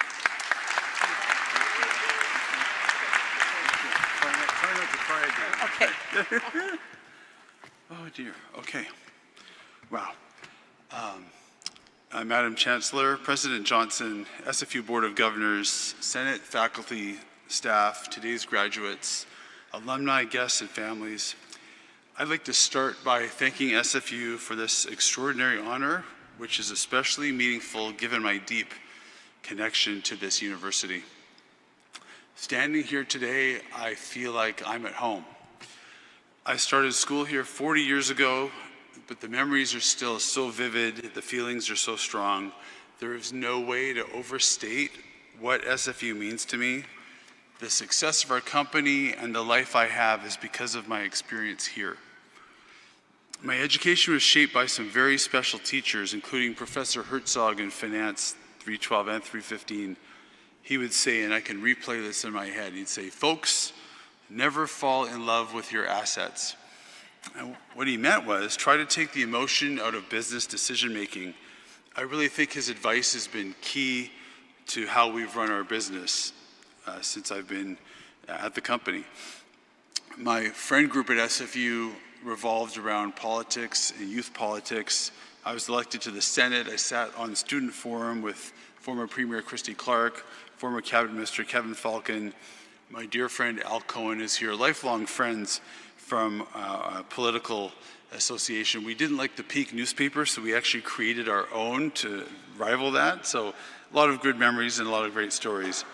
Speaker 10: Okay. Oh dear, okay. Wow. Madam Chancellor, President Johnson, SFU Board of Governors, Senate, faculty, staff, today's graduates, alumni, guests, and families, I'd like to start by thanking SFU for this extraordinary honor, which is especially meaningful given my deep connection to this university. Standing here today, I feel like I'm at home. I started school here 40 years ago, but the memories are still so vivid, the feelings are so strong. There is no way to overstate what SFU means to me. The success of our company and the life I have is because of my experience here. My education was shaped by some very special teachers, including Professor Herzog in Finance 312 and 315. He would say, and I can replay this in my head, he'd say, folks, never fall in love with your assets. And what he meant was try to take the emotion out of business decision making. I really think his advice has been key to how we've run our business since I've been at the company. My friend group at SFU revolved around politics and youth politics. I was elected to the Senate. I sat on student forum with former Premier Christy Clark, former Cabinet Minister Kevin Falcon. My dear friend Al Cohen is here, lifelong friends from a political association. We didn't like the Peak newspaper, so we actually created our own to rival that. So a lot of good memories and a lot of great stories.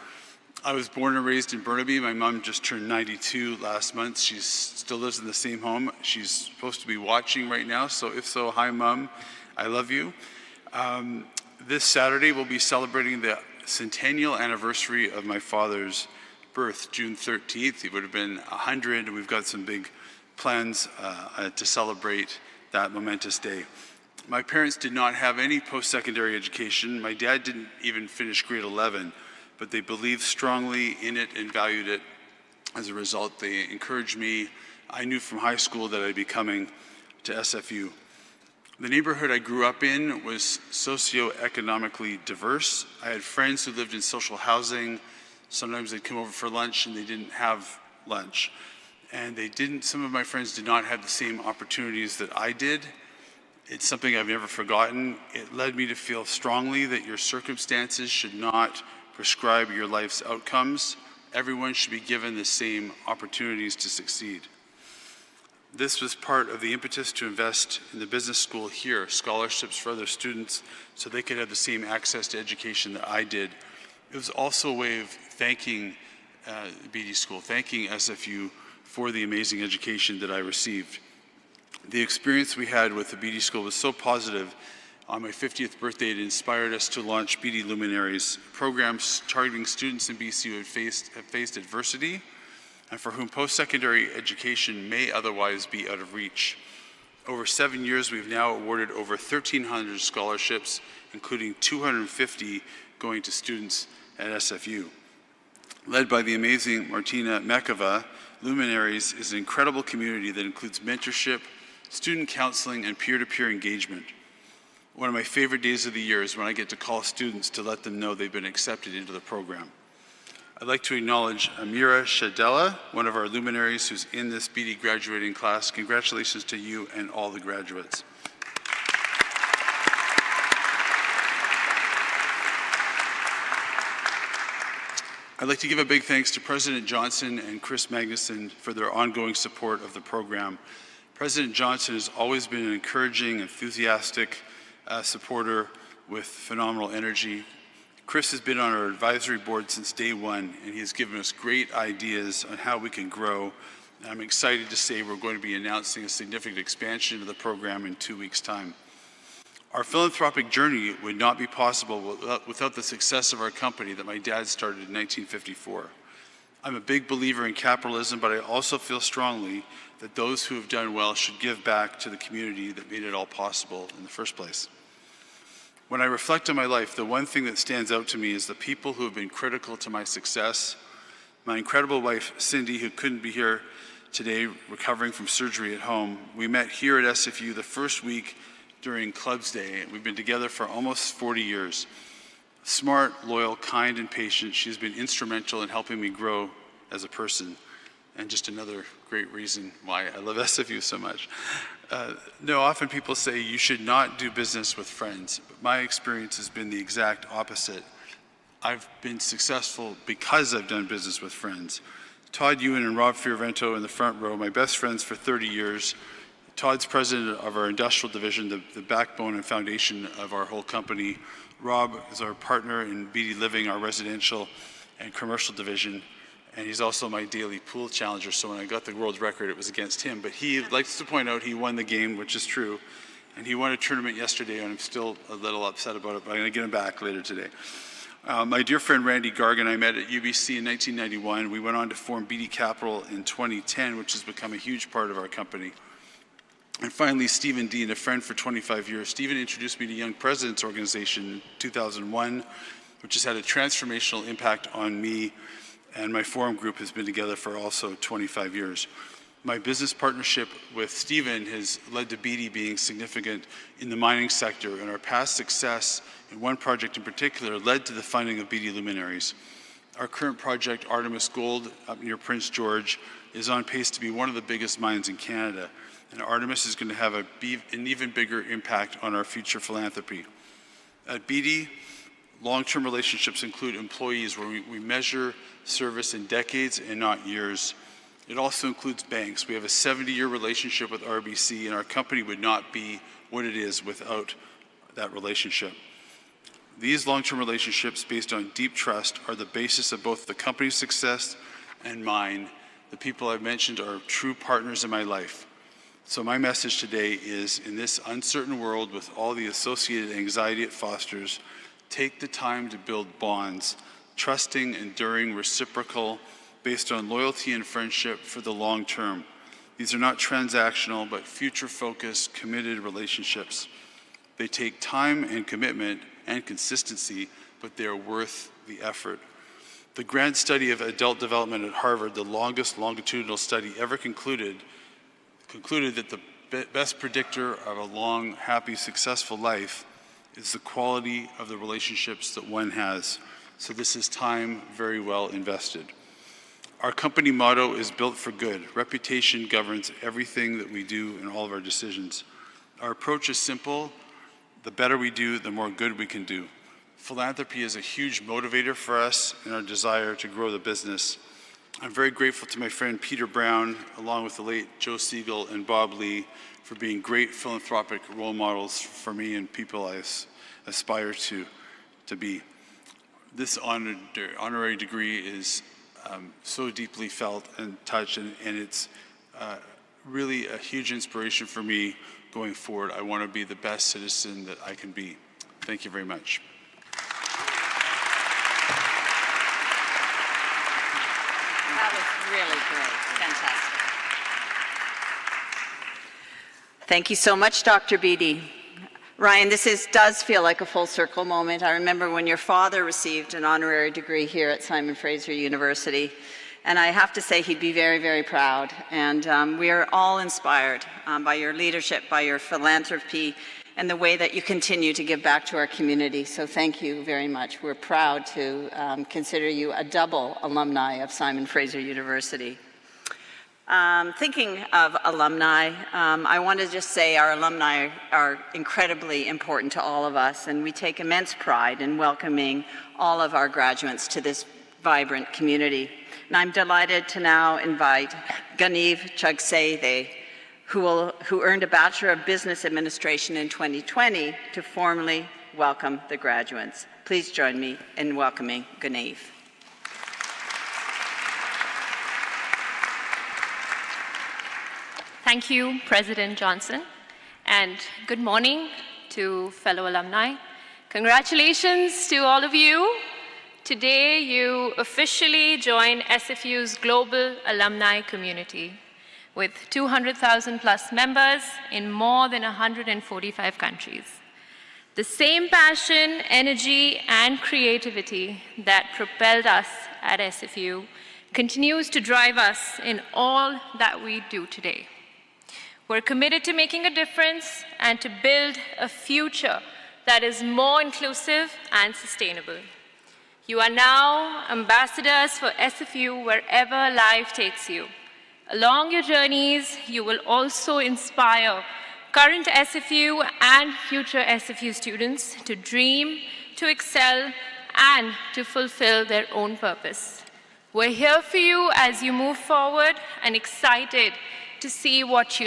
Speaker 10: I was born and raised in Burnaby. My mom just turned 92 last month. She still lives in the same home. She's supposed to be watching right now, so if so, hi Mom, I love you. This Saturday we'll be celebrating the centennial anniversary of my father's birth, June 13th. He would have been 100, and we've got some big plans to celebrate that momentous day. My parents did not have any post-secondary education. My dad didn't even finish grade 11. But they believed strongly in it and valued it. As a result, they encouraged me. I knew from high school that I'd be coming to SFU. The neighborhood I grew up in was socioeconomically diverse. I had friends who lived in social housing. Sometimes they'd come over for lunch and they didn't have lunch. And some of my friends did not have the same opportunities that I did. It's something I've never forgotten. It led me to feel strongly that your circumstances should not prescribe your life's outcomes. Everyone should be given the same opportunities to succeed. This was part of the impetus to invest in the business school here, scholarships for other students so they could have the same access to education that I did. It was also a way of thanking Beedie School, thanking SFU for the amazing education that I received. The experience we had with the Beedie School was so positive. On my 50th birthday, it inspired us to launch Beedie Luminaries, programs targeting students in BC who have faced adversity and for whom post-secondary education may otherwise be out of reach. Over 7 years, we've now awarded over 1,300 scholarships, including 250 going to students at SFU. Led by the amazing Martina Mekova, Luminaries is an incredible community that includes mentorship, student counseling, and peer-to-peer engagement. One of my favorite days of the year is when I get to call students to let them know they've been accepted into the program. I'd like to acknowledge Amira Shadella, one of our luminaries who's in this Beedie graduating class. Congratulations to you and all the graduates. I'd like to give a big thanks to President Johnson and Chris Magnuson for their ongoing support of the program. President Johnson has always been an encouraging, enthusiastic supporter with phenomenal energy. Chris has been on our advisory board since day one, and he has given us great ideas on how we can grow. And I'm excited to say we're going to be announcing a significant expansion of the program in 2 weeks' time. Our philanthropic journey would not be possible without the success of our company that my dad started in 1954. I'm a big believer in capitalism, but I also feel strongly that those who have done well should give back to the community that made it all possible in the first place. When I reflect on my life, the one thing that stands out to me is the people who have been critical to my success. My incredible wife, Cindy, who couldn't be here today, recovering from surgery at home. We met here at SFU the first week during Clubs Day. We've been together for almost 40 years. Smart, loyal, kind, and patient, she's been instrumental in helping me grow as a person. And just another great reason why I love SFU so much. Often people say you should not do business with friends, but my experience has been the exact opposite. I've been successful because I've done business with friends. Todd Ewan and Rob Fioravento in the front row, my best friends for 30 years. Todd's president of our industrial division, the backbone and foundation of our whole company. Rob is our partner in Beedie Living, our residential and commercial division. And he's also my daily pool challenger, so when I got the world record, it was against him. But he likes to point out he won the game, which is true. And he won a tournament yesterday, and I'm still a little upset about it, but I'm gonna get him back later today. My dear friend Randy Gargan, I met at UBC in 1991. We went on to form Beedie Capital in 2010, which has become a huge part of our company. And finally, Stephen Dean, a friend for 25 years. Stephen introduced me to Young Presidents Organization in 2001, which has had a transformational impact on me, and my forum group has been together for also 25 years. My business partnership with Stephen has led to Beedie being significant in the mining sector, and our past success in one project in particular led to the funding of Beedie Luminaries. Our current project, Artemis Gold, up near Prince George, is on pace to be one of the biggest mines in Canada. And Artemis is going to have an even bigger impact on our future philanthropy. At Beedie, long-term relationships include employees where we measure service in decades and not years. It also includes banks. We have a 70-year relationship with RBC, and our company would not be what it is without that relationship. These long-term relationships based on deep trust are the basis of both the company's success and mine. The people I've mentioned are true partners in my life. So my message today is, in this uncertain world with all the associated anxiety it fosters, take the time to build bonds, trusting, enduring, reciprocal, based on loyalty and friendship for the long term. These are not transactional, but future-focused, committed relationships. They take time and commitment and consistency, but they are worth the effort. The grand study of adult development at Harvard, the longest longitudinal study ever concluded that the best predictor of a long, happy, successful life is the quality of the relationships that one has. So this is time very well invested. Our company motto is built for good. Reputation governs everything that we do and all of our decisions. Our approach is simple. The better we do, the more good we can do. Philanthropy is a huge motivator for us in our desire to grow the business. I'm very grateful to my friend Peter Brown, along with the late Joe Siegel and Bob Lee, for being great philanthropic role models for me and people I aspire to be. This honorary degree is so deeply felt and touched, and it's really a huge inspiration for me going forward. I want to be the best citizen that I can be. Thank you very much.
Speaker 7: That was really great. Fantastic. Thank you so much, Dr. Beedie. Ryan, this does feel like a full circle moment. I remember when your father received an honorary degree here at Simon Fraser University, and I have to say he'd be very, very proud. And we are all inspired by your leadership, by your philanthropy, and the way that you continue to give back to our community. So thank you very much. We're proud to consider you a double alumni of Simon Fraser University. Thinking of alumni, I want to just say our alumni are incredibly important to all of us, and we take immense pride in welcoming all of our graduates to this vibrant community. And I'm delighted to now invite Ganev Chagsayde, who earned a Bachelor of Business Administration in 2020, to formally welcome the graduates. Please join me in welcoming Ganev.
Speaker 11: Thank you, President Johnson, and good morning to fellow alumni. Congratulations to all of you. Today, you officially join SFU's global alumni community with 200,000 plus members in more than 145 countries. The same passion, energy, and creativity that propelled us at SFU continues to drive us in all that we do today. We're committed to making a difference and to build a future that is more inclusive and sustainable. You are now ambassadors for SFU wherever life takes you. Along your journeys, you will also inspire current SFU and future SFU students to dream, to excel, and to fulfill their own purpose. We're here for you as you move forward and excited to see what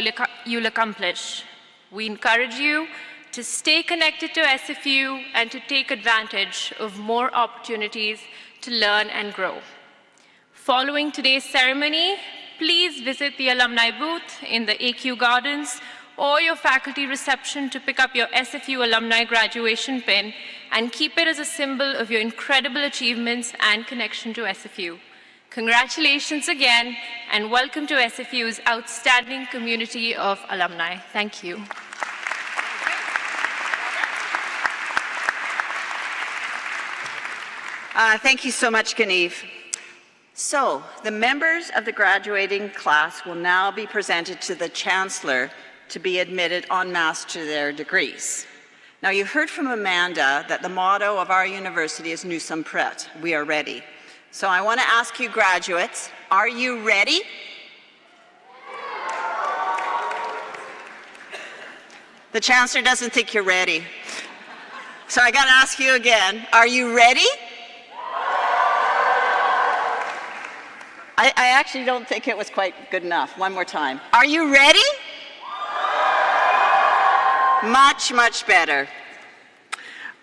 Speaker 11: you'll accomplish. We encourage you to stay connected to SFU and to take advantage of more opportunities to learn and grow. Following today's ceremony, please visit the alumni booth in the AQ Gardens or your faculty reception to pick up your SFU alumni graduation pin and keep it as a symbol of your incredible achievements and connection to SFU. Congratulations again, and welcome to SFU's outstanding community of alumni. Thank you.
Speaker 7: Thank you so much, Ganev. So, the members of the graduating class will now be presented to the Chancellor to be admitted en masse to their degrees. Now, you've heard from Amanda that the motto of our university is Nous sommes prêts, we are ready. So I want to ask you graduates, are you ready? The Chancellor doesn't think you're ready. So I got to ask you again, are you ready? I actually don't think it was quite good enough. One more time. Are you ready? Much, much better.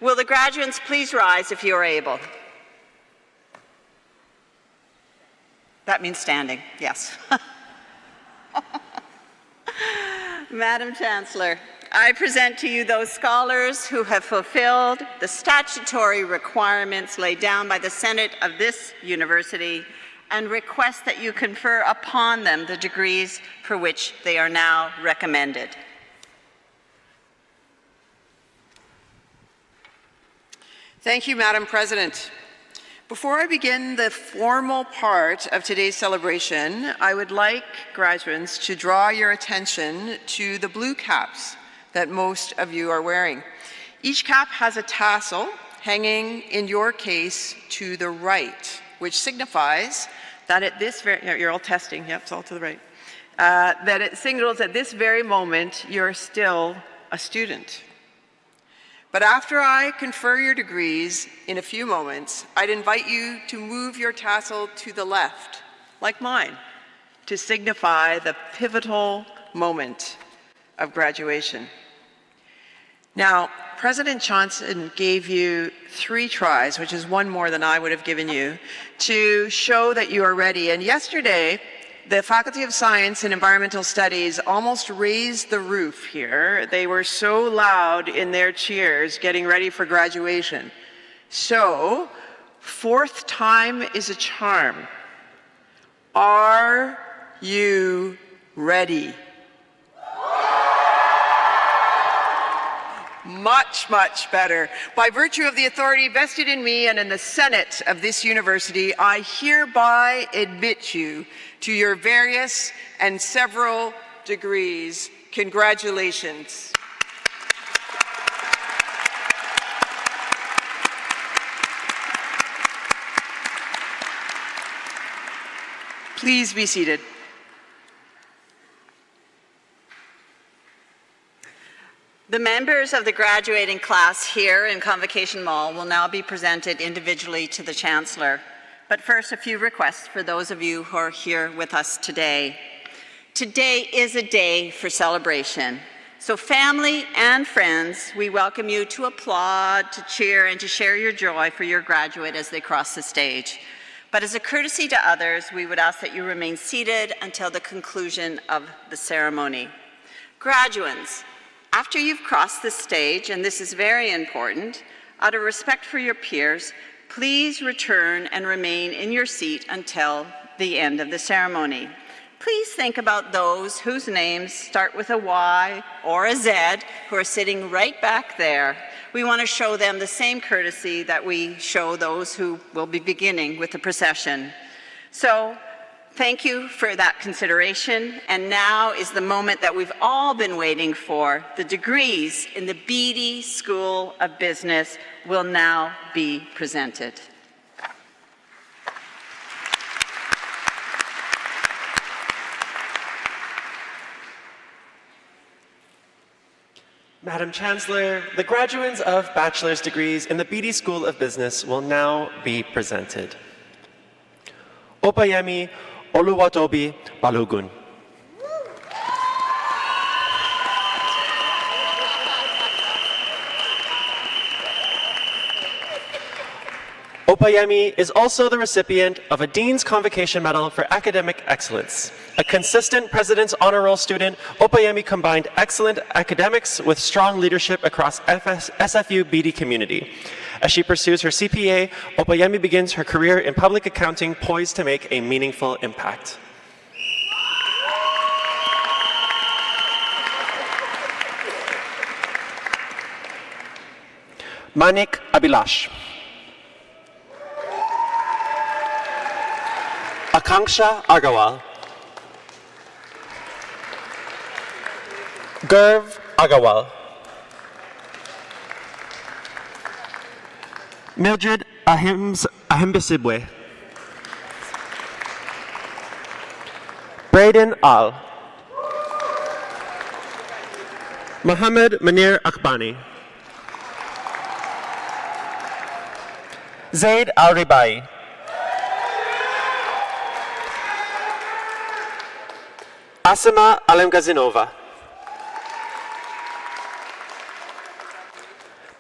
Speaker 7: Will the graduates please rise if you are able? That means standing, yes. Madam Chancellor, I present to you those scholars who have fulfilled the statutory requirements laid down by the Senate of this university and request that you confer upon them the degrees for which they are now recommended.
Speaker 4: Thank you, Madam President. Before I begin the formal part of today's celebration, I would like graduates to draw your attention to the blue caps that most of you are wearing. Each cap has a tassel hanging, in your case, to the right, which signifies that at this very, you're all testing, yep, it's all to the right, that it signals at this very moment you're still a student. But after I confer your degrees in a few moments, I'd invite you to move your tassel to the left, like mine, to signify the pivotal moment of graduation. Now, President Johnson gave you 3 tries, which is one more than I would have given you, to show that you are ready. And yesterday, the Faculty of Science and Environmental Studies almost raised the roof here. They were so loud in their cheers getting ready for graduation. So, 4th time is a charm. Are you ready? Much, much better. By virtue of the authority vested in me and in the Senate of this university, I hereby admit you to your various and several degrees. Congratulations. Please be seated.
Speaker 7: The members of the graduating class here in Convocation Mall will now be presented individually to the Chancellor. But first, a few requests for those of you who are here with us today. Today is a day for celebration. So family and friends, we welcome you to applaud, to cheer, and to share your joy for your graduate as they cross the stage. But as a courtesy to others, we would ask that you remain seated until the conclusion of the ceremony. Graduands, after you've crossed the stage, and this is very important, out of respect for your peers, please return and remain in your seat until the end of the ceremony. Please think about those whose names start with a Y or a Z who are sitting right back there. We want to show them the same courtesy that we show those who will be beginning with the procession. So, thank you for that consideration, and now is the moment that we've all been waiting for. The degrees in the Beedie School of Business will now be presented.
Speaker 12: Madam Chancellor, the graduates of bachelor's degrees in the Beedie School of Business will now be presented. Opayemi Oluwatobi Balogun. Opayemi is also the recipient of a Dean's Convocation Medal for Academic Excellence. A consistent President's Honor Roll student, Opayemi combined excellent academics with strong leadership across SFU Beedie community. As she pursues her CPA, Opayemi begins her career in public accounting, poised to make a meaningful impact. Manik Abhilash. Akanksha Agarwal. Gurv Agarwal. Mildred Ahimbisibwe. Braden Al. Mohammed Munir Akbani. Zaid Al-Ribai. Asima Alemgazinova.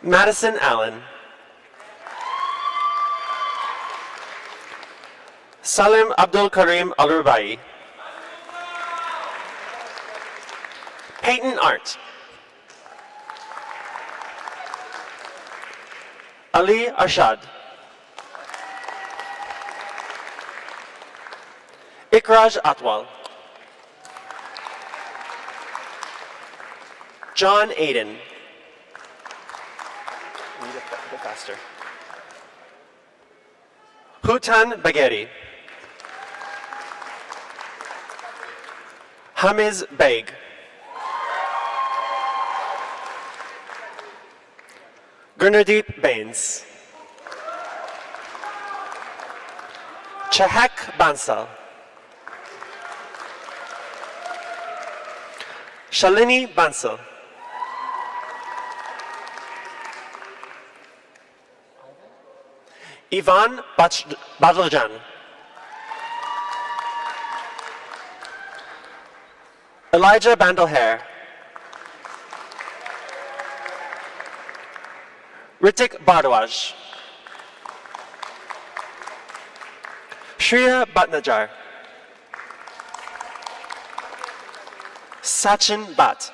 Speaker 12: Madison Allen. Salim Abdul Karim Al-Rubai. Peyton Art. Ali Arshad. Ikraj Atwal. John Aiden. A bit faster. Hutan Bagheri. Hamiz Beg. Gurnadeep Bains. Chahak Bansal. Shalini Bansal. Ivan Badljan. Elijah Bandlehair. Ritik Bardwaj. Shreya Bhatnajar. Sachin Bhatt.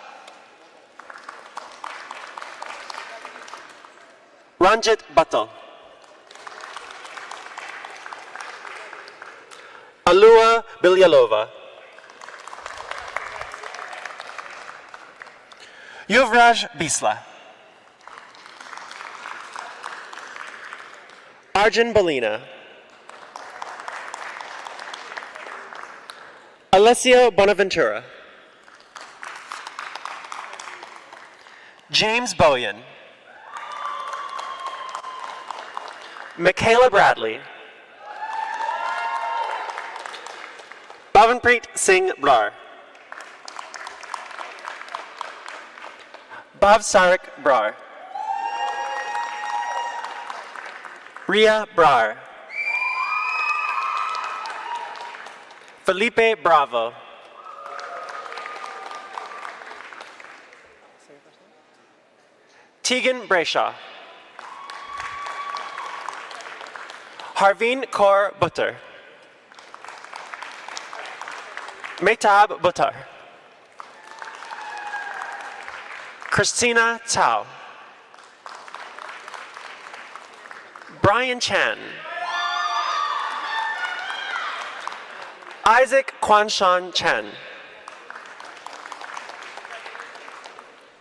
Speaker 12: Ranjit Bhattal. Alua Bilyalova. Yuvraj Bisla. Arjun Balina. Alessio Bonaventura. James Boyan. Michaela Bradley. Pavanpreet Singh Brar. Bhavsarik Brar. Ria Brar. Felipe Bravo. Tegan Brayshaw. Harveen Kaur Buttar. Mehtab Buttar. Christina Tao. Brian Chan. Isaac Kwanshan Chen.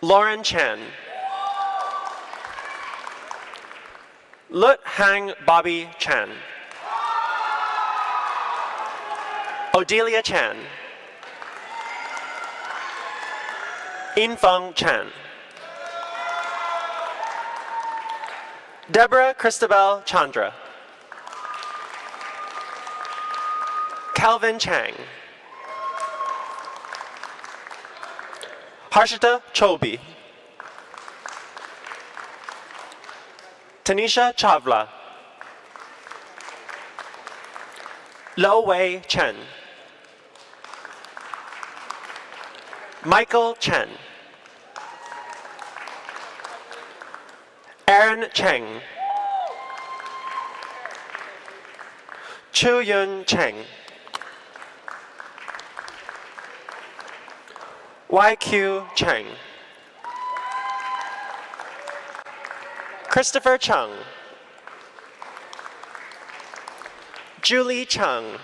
Speaker 12: Lauren Chan. Lut Hang Bobby Chan. Odelia Chan. Infeng Chan. Deborah Christabel Chandra. Calvin Chang. Harshita Chobi. Tanisha Chavla. Lo Wei Chen. Michael Chen. Aaron Cheng. Chu Yun Cheng. YQ Cheng. Christopher Chung. Julie Chung.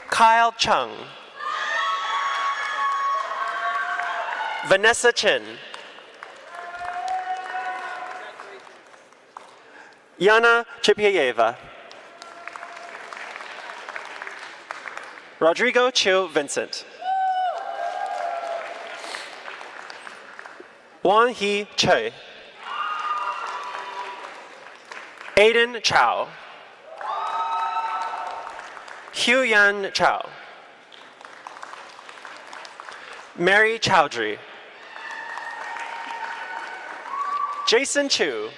Speaker 12: Kyle Chung. Vanessa Chin. Yana Chipieva. Rodrigo Chiu Vincent. Wan Hee Choi. Aiden Chow. Hugh Yan Chow. Mary Chowdhury. Jason Chu.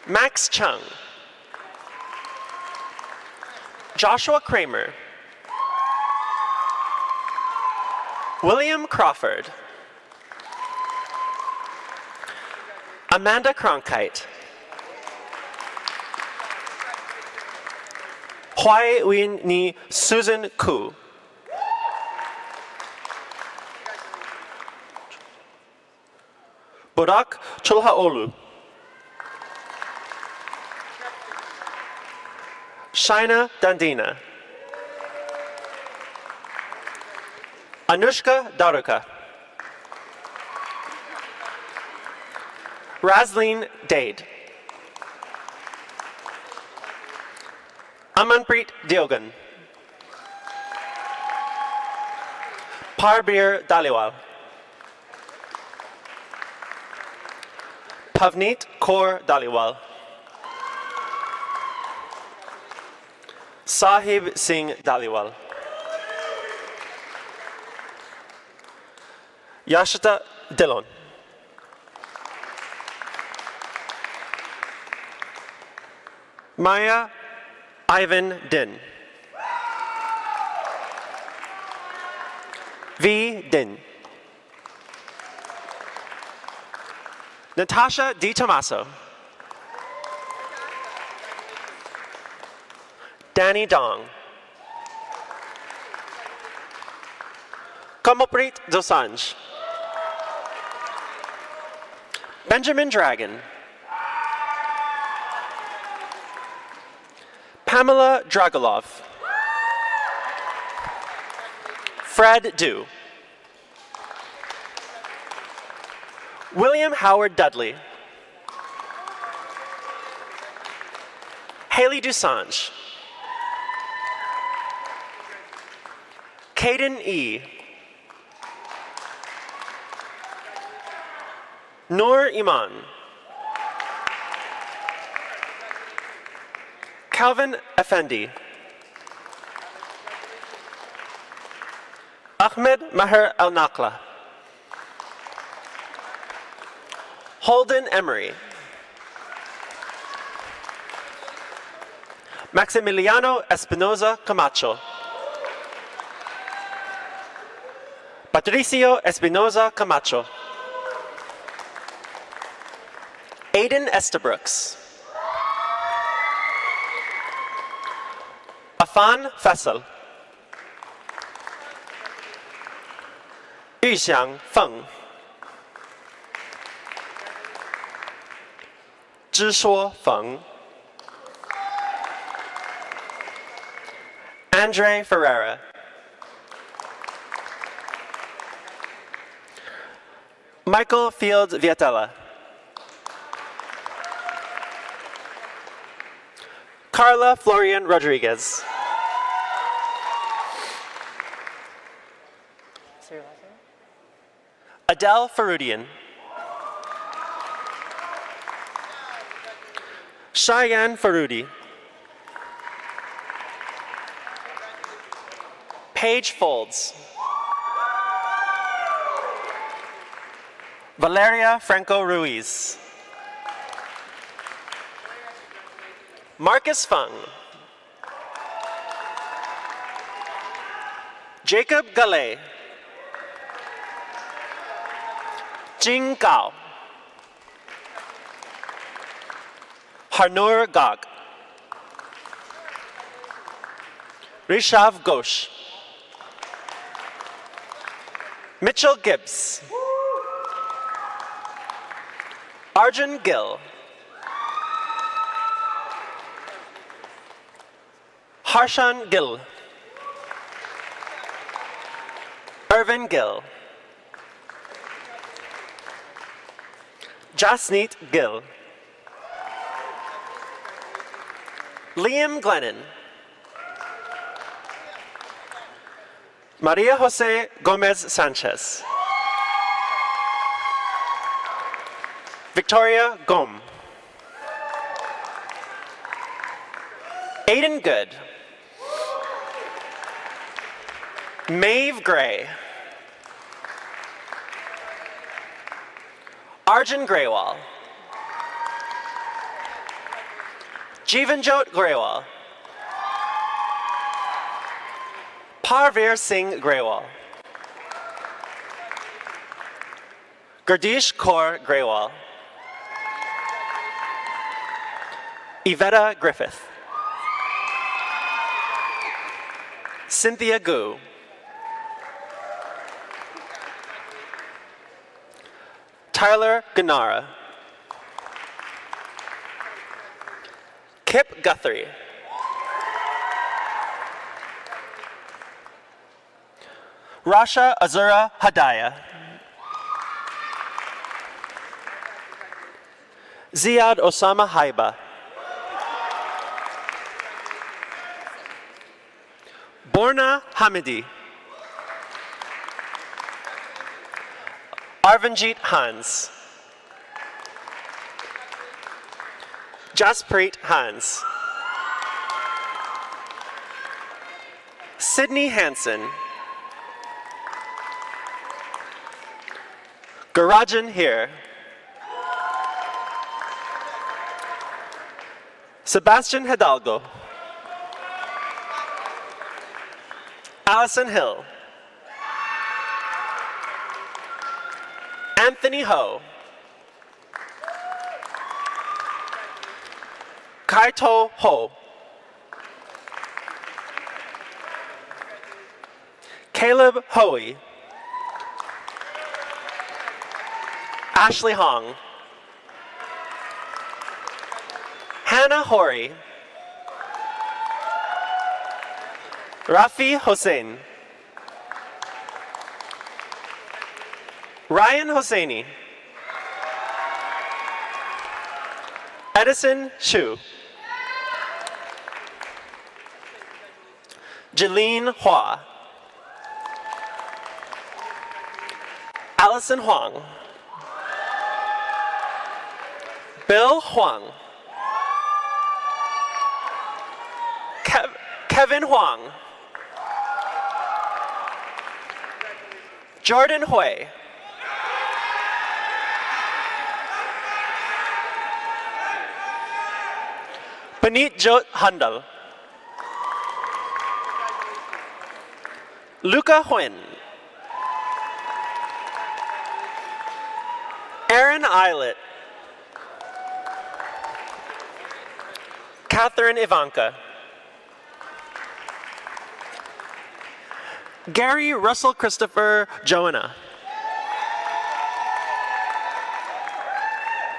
Speaker 12: Max Chung. Joshua Kramer. William Crawford. Amanda Cronkite. Huai Win Ni Susan Koo. Burak Chulhaolu. Shaina Dandina. Anushka Daruka. Razleen Dade. Amanpreet Diogan. Parbir Daliwal. Pavneet Kaur Daliwal. Sahib Singh Daliwal. Yashita Dillon. Maya Ivan Din. V. Din. Natasha Di Tomaso. Danny Dong. Kamalpreet Dosanjh. Benjamin Dragon. Pamela Dragolov. Fred Dew. William Howard Dudley. Haley Dusange. Caden E. Noor Iman. Calvin Effendi. Ahmed Maher Al Nakla. Holden Emery. Maximiliano Espinoza Camacho. Patricio Espinoza Camacho. Aiden Estabrooks. Afan Faisal. Yuxiang Feng. Zhishuo Feng. Andre Ferreira. Michael Fields Viatella. Carla Florian Rodriguez. Adele Farudian. Cheyenne Farudi. Paige Folds. Valeria Franco Ruiz. Marcus Fung. Jacob Gallet. Jing Gao. Harnoor Gog. Rishav Ghosh. Mitchell Gibbs. Arjun Gill. Harshan Gill. Irvin Gill. Jasneet Gill. Liam Glennon. Maria Jose Gomez Sanchez. Victoria Gom. Aiden Good. Maeve Gray. Arjun Graywal. Jeevanjot Graywal. Parveer Singh Graywal. Gurdish Kaur Graywal. Yvetta Griffith. Cynthia Gu. Tyler Ganara. Kip Guthrie. Rasha Azura Hadaya. Ziad Osama Haiba. Borna Hamidi. Arvanjit Hans. Jaspreet Hans. Sydney Hansen. Garajan here. Sebastian Hidalgo. Allison Hill. Anthony Ho. Kaito Ho. Caleb Hoey. Ashley Hong. Hannah Hori. Rafi Hossein. Ryan Hosseini. Edison Shu. Jeline Hua. Allison Huang. Bill Huang. Kevin Huang. Jordan Hui. Paneet Jot Handal. Luca Huyn. Aaron Eilert. Catherine Ivanka. Gary Russell Christopher Joanna.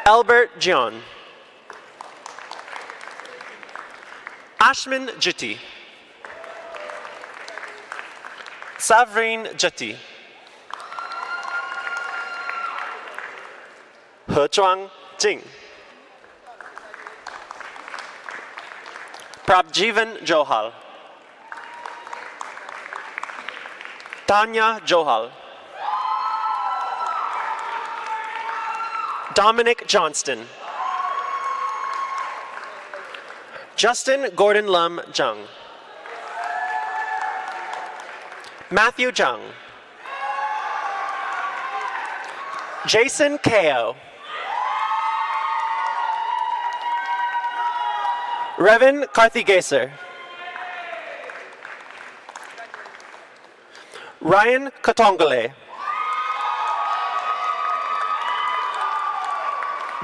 Speaker 12: Albert Jion. Ashman Jiti. Savreen Jati. He Zhuang Jing. Prabjeevan Johal. Tanya Johal. Dominic Johnston. Justin Gordon Lum Jung. Matthew Jung. Jason Kao. Revin Karthigeser. Ryan Katongale.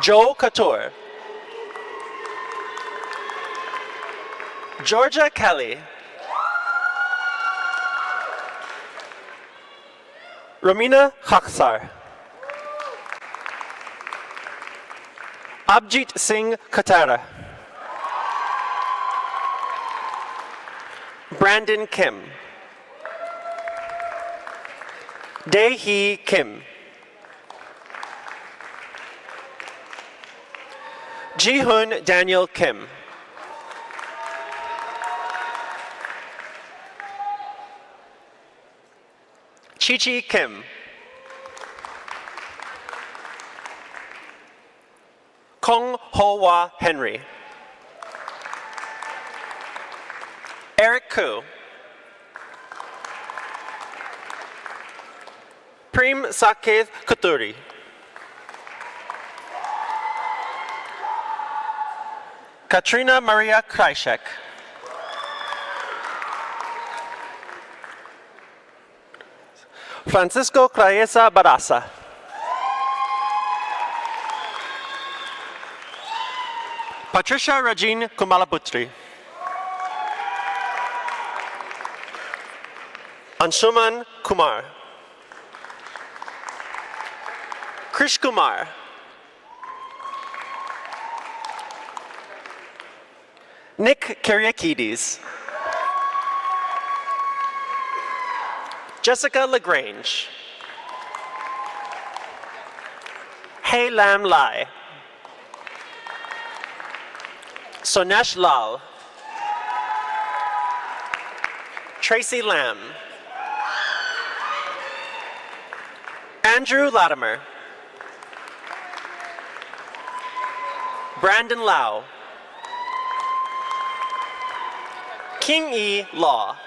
Speaker 12: Joe Couture. Georgia Kelly. Ramina Khaksar. Abjit Singh Katara. Brandon Kim. Dae-hee Kim. Ji-hoon Daniel Kim. Chi-chi Kim. Kong Ho-wa Henry. Eric Koo. Prem Saket Kuturi. Katrina Maria Kryshek. Francisco Craesa Barasa. Patricia Rajin Kumalaputri. Anshuman Kumar. Krish Kumar. Nick Kyriakides. Jessica LaGrange. Hey Lam Lai. Sonesh Lal. Tracy Lam. Andrew Latimer. Brandon Lau. King E. Law.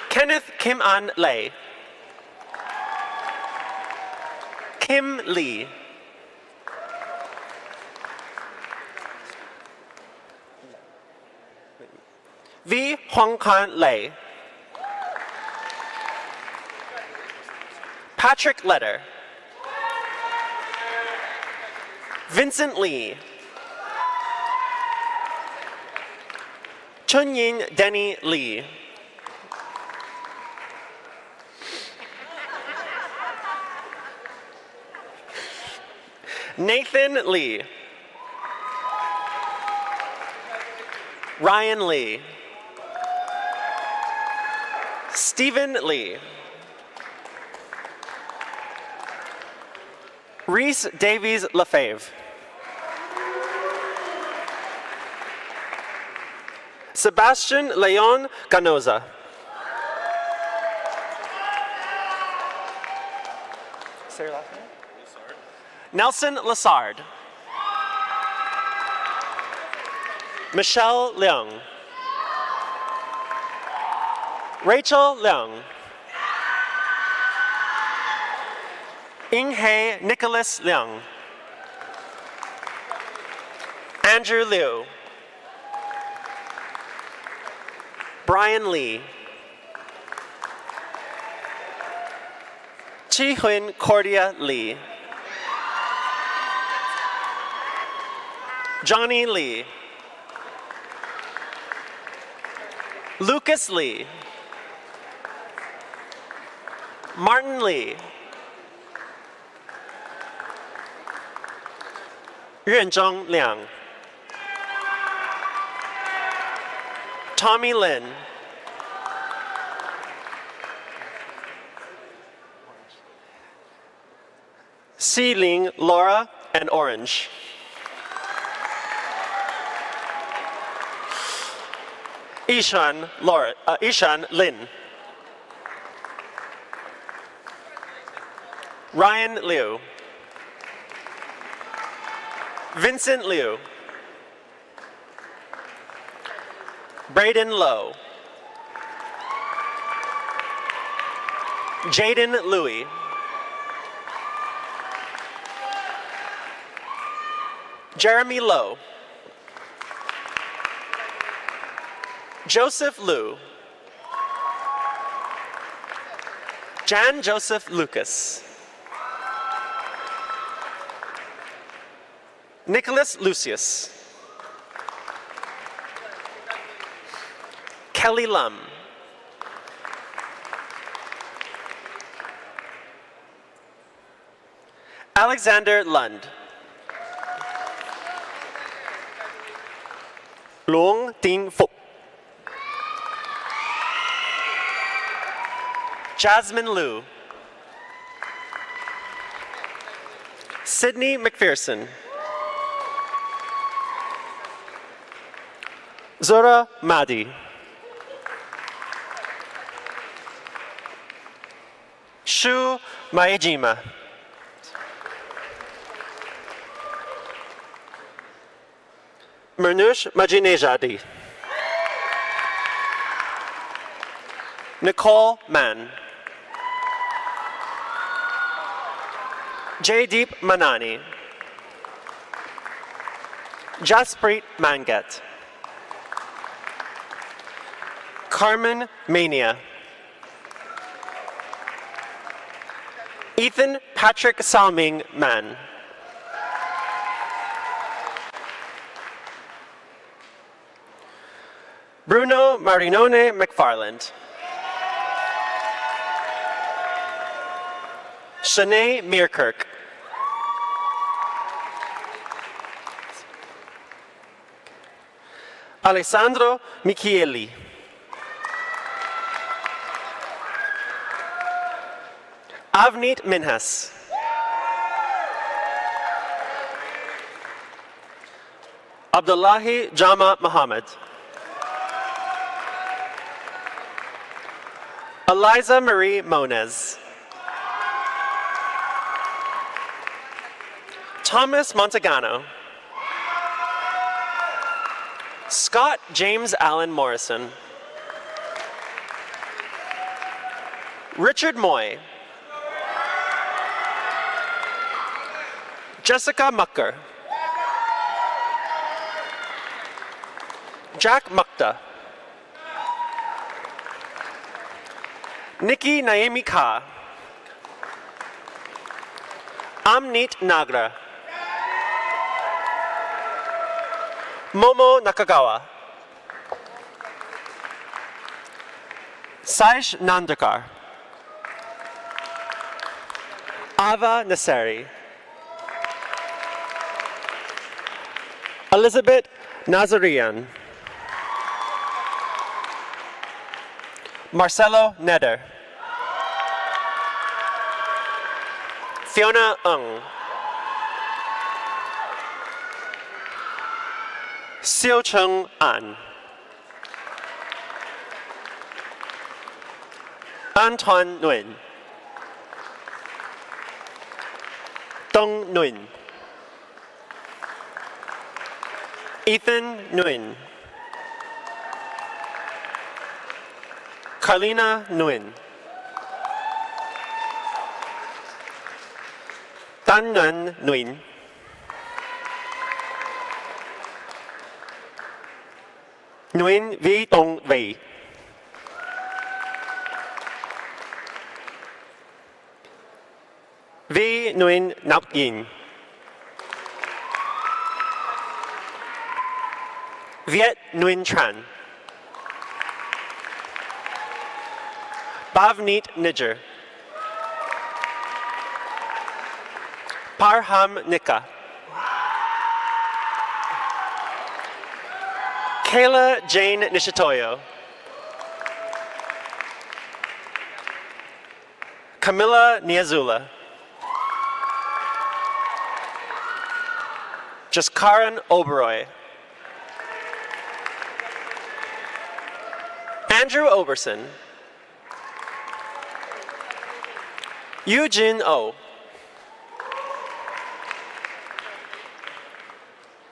Speaker 12: Kenneth Kim An Lei. Kim Lee. V. Huang Kan Lei. Patrick Letter. Vincent Lee. Chunyin Denny Lee. Nathan Lee. Ryan Lee. Stephen Lee. Reese Davies Lefebvre. Sebastian Leon Ganoza. Say your last name? Nelson Lassard. Michelle Leung. Rachel Leung. Inghei Nicholas Leung. Andrew Liu. Brian Lee. Chi-Hun Cordia Lee. Johnny Lee. Lucas Lee. Martin Lee. Yuanzhong Liang. Tommy Lin. Si Ling Laura and Orange. Ishan Lin. Ryan Liu. Vincent Liu. Braden Lowe. Jaden Louie. Jeremy Lowe. Joseph Liu. Jan Joseph Lucas. Nicholas Lucius. Kelly Lum. Alexander Lund. Luong Ting Phuc. Jasmine Liu. Sydney McPherson. Zora Madi. Shu Maejima. Mernush Majinejadi. Nicole Mann. Jaydeep Manani. Jaspreet Mangat. Carmen Mania. Ethan Patrick Salming Mann. Bruno Marinone McFarland. Shanae Meerkirk. Alessandro Michieli. Avneet Minhas. Abdullahi Jama Muhammad. Eliza Marie Moniz. Thomas Montagano. Scott James Allen Morrison. Richard Moy. Jessica Mucker. Jack Mukta. Nikki Naomi Ka. Amneet Nagra. Momo Nakagawa. Saish Nandakar. Ava Nasseri. Elizabeth Nazarian. Marcelo Neder. Fiona Ng. Xiao Chung An. Anton Nguyen. Dong Nguyen. Ethan Nguyen. Carlina Nguyen. Tan Nguyen Nguyen. Nguyen Vi Tong Vei. Vi Nguyen Nap Yin. Viet Nguyen Tran. Bhavneet Niger. Parham Nika. Kayla Jane Nishitoyo. Camilla Niazula. Jaskaran Oberoi. Andrew Oberson. Eugene O.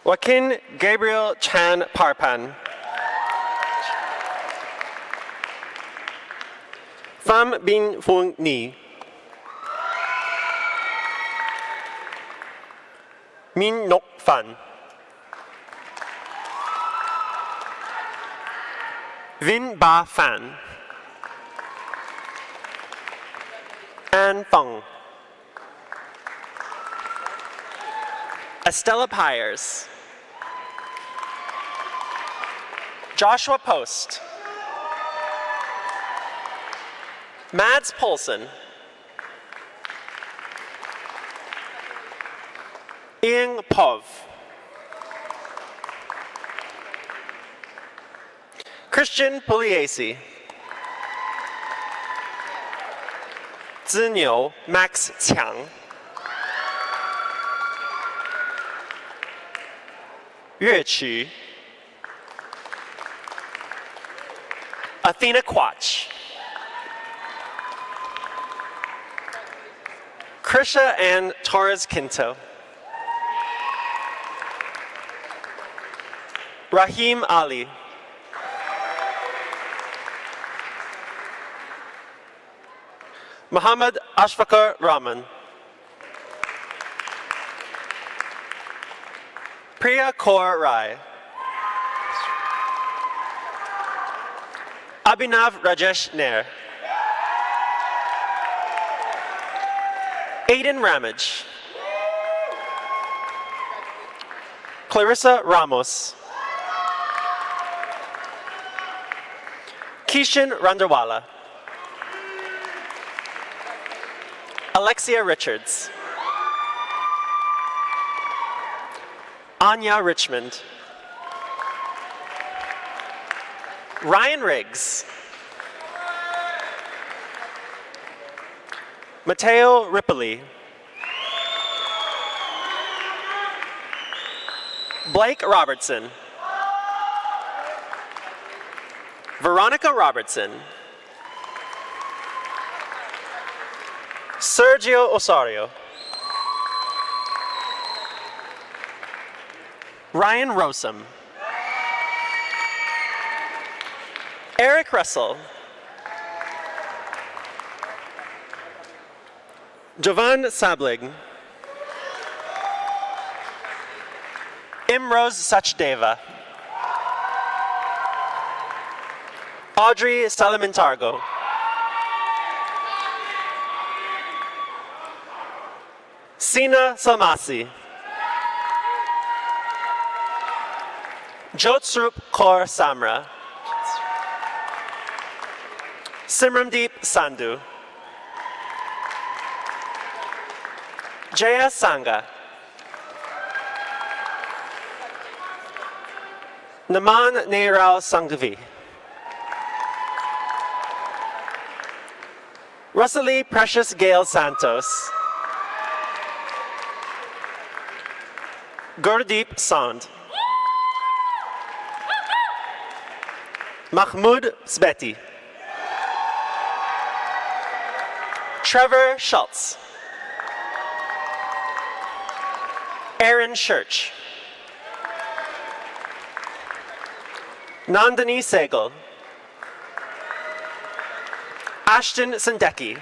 Speaker 12: Joaquin Gabriel Chan Parpan. Pham Binh Phuong Ni. Min Nok Phan. Vin Ba Phan. Anne Fong. Estella Pyers. Joshua Post. Mads Polson. Ian Pov. Christian Pugliese. Ziniu Max Qiang. Yue Qu. Athena Quach. Krisha Ann Torres Quinto. Rahim Ali. Muhammad Ashfaqar Rahman. Priya Kaur Rai. Abhinav Rajesh Nair. Aiden Ramage. Clarissa Ramos. Kishan Randawala. Alexia Richards. Anya Richmond. Ryan Riggs. Mateo Ripoli. Blake Robertson. Veronica Robertson. Sergio Osorio. Ryan Rosum. Eric Russell. Jovan Sablig. Imrose Sachdeva. Audrey Salamintargo. Sina Salmasi. Jotsrup Kaur Samra. Simrandeep Sandhu. Jaya Sangha. Naman Neerao Sanghavi. Rosalie Precious Gail Santos. Gurdeep Sand. Mahmoud Sbeti. Trevor Schultz. Aaron Church. Nandini Sehgal, Ashton Sandecki,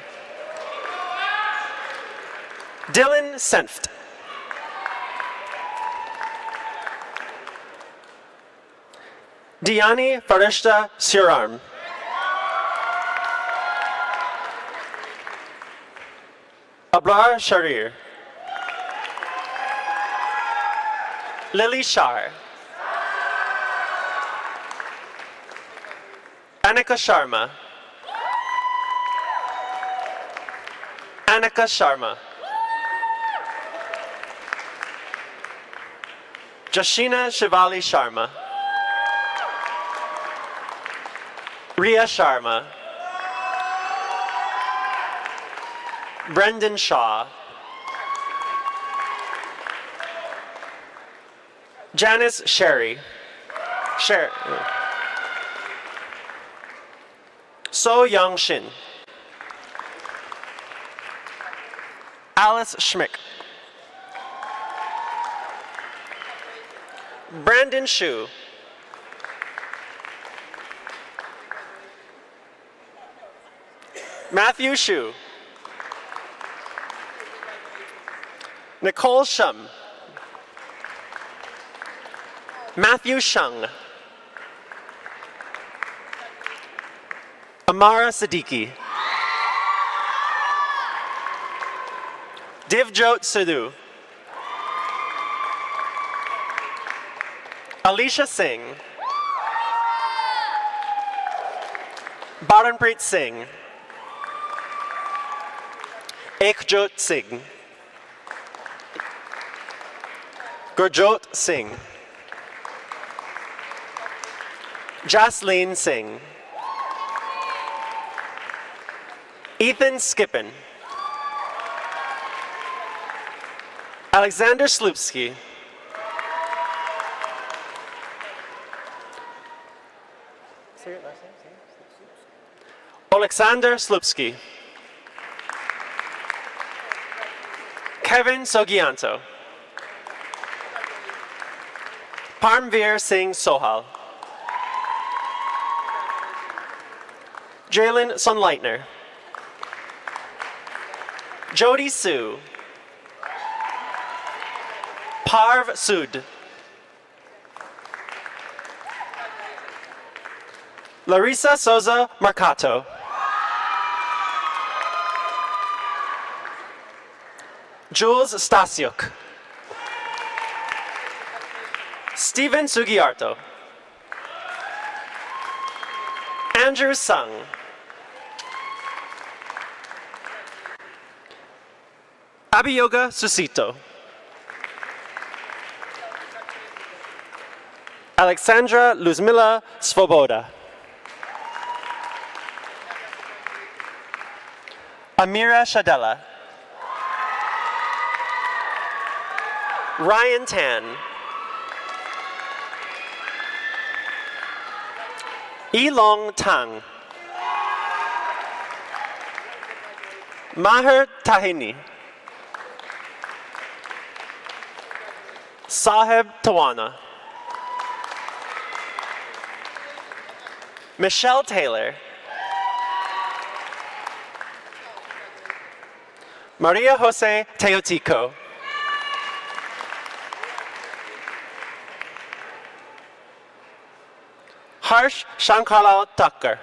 Speaker 12: Dylan Senft, Diani Farishta Surarm, Abrar Sharir, Lily Shah, Anika Sharma, Anika Sharma, Jashina Shivali Sharma, Ria Sharma, Brendan Shaw, Janice Sherry, So Young Shin, Alice Schmick, Brandon Shu, Matthew Shu, Nicole Shum, Matthew Shung, Amara Siddiqui, Divjot Sidhu, Alicia Singh, Baranpreet Singh, Ekjot Singh, Gurjot Singh, Jasleen Singh, Ethan Skippen, Alexander Slupsky, Alexander Slupsky, Kevin Sogianto, Parmveer Singh Sohal, Jalen Sunleitner, Jody Sue, Parv Sood, Larissa Souza Marcato, Jules Stasiuk, Stephen Sugiarto, Andrew Sung, Abhiyoga Susito, Alexandra Luzmila Svoboda, Amira Shadella, Ryan Tan, Elong Tang, Maher Tahini, Sahib Tawana, Michelle Taylor, Maria Jose Teotico, Harsh Shankarlal Thakkar,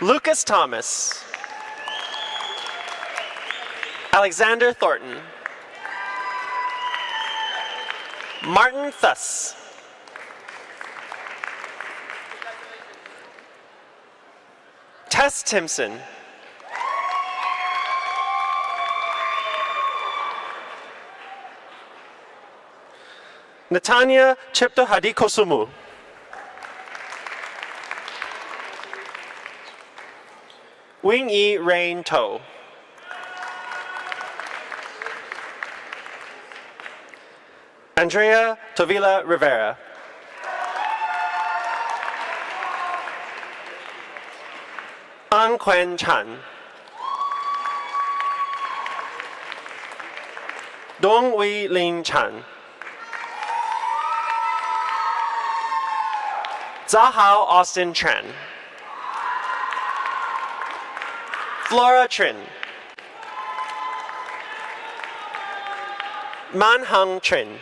Speaker 12: Lucas Thomas, Alexander Thornton, Martin Thuss, Tess Timpson, Natanya Chipto Hadikosumu, Wing Yi Rain To, Andrea Tovila Rivera, An Quen Chan, Dong Wei Lin Chan, Zahao Austin Tran. Flora Trin. Man Hung Trin.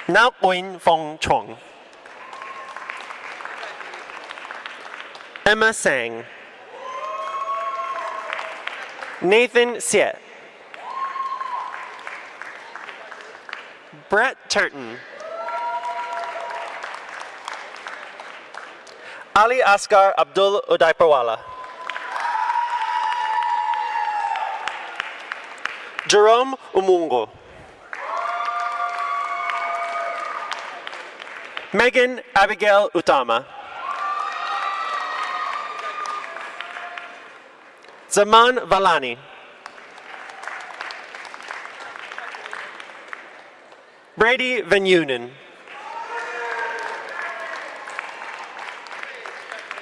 Speaker 12: Nao Nguyen Fong Chong. Emma Sang. Nathan Siet. Brett Turton. Ali Asgar Abdul Udaiparwala. Jerome Umungo. Megan Abigail Utama. Zaman Valani. Brady Van Unen.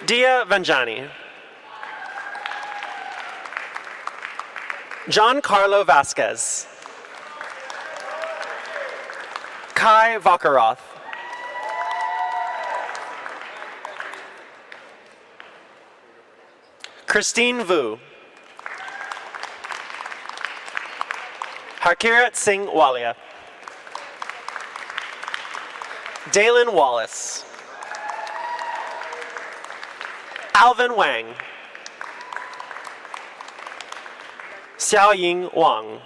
Speaker 12: Dia Vanjani. John Carlo Vasquez. Kai Vakaroth. Christine Vu. Harkirat Singh Walia. Dalen Wallace. Alvin Wang. Xiaoying Wang.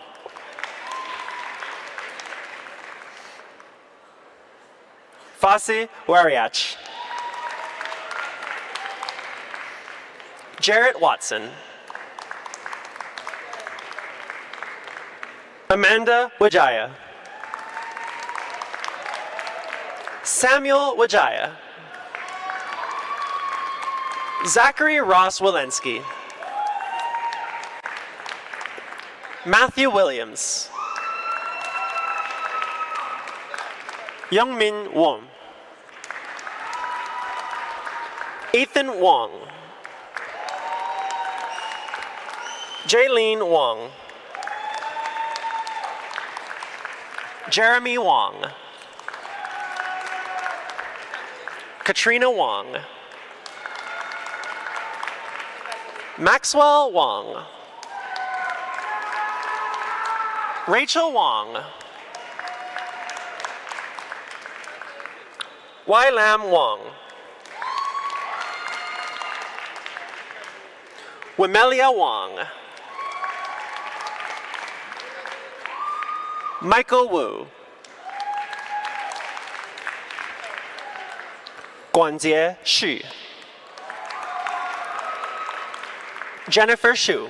Speaker 12: Fasi Wariach. Jarrett Watson. Amanda Wajaya. Samuel Wajaya. Zachary Ross Walensky. Matthew Williams. Youngmin Wong. Ethan Wong. Jaylene Wong. Jeremy Wong. Katrina Wong. Maxwell Wong. Rachel Wong. Y Lam Wong. Wimelia Wong. Michael Wu. Guanjie Xu. Jennifer Xu.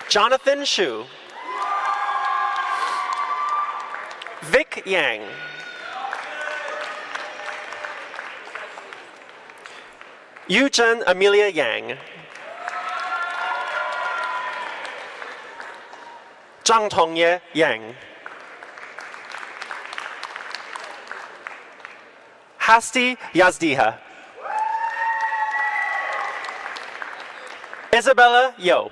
Speaker 12: Jonathan Xu. Vic Yang. Yuzhen Amelia Yang. Zhang Tongye Yang. Hasti Yazdiha. Isabella Yo.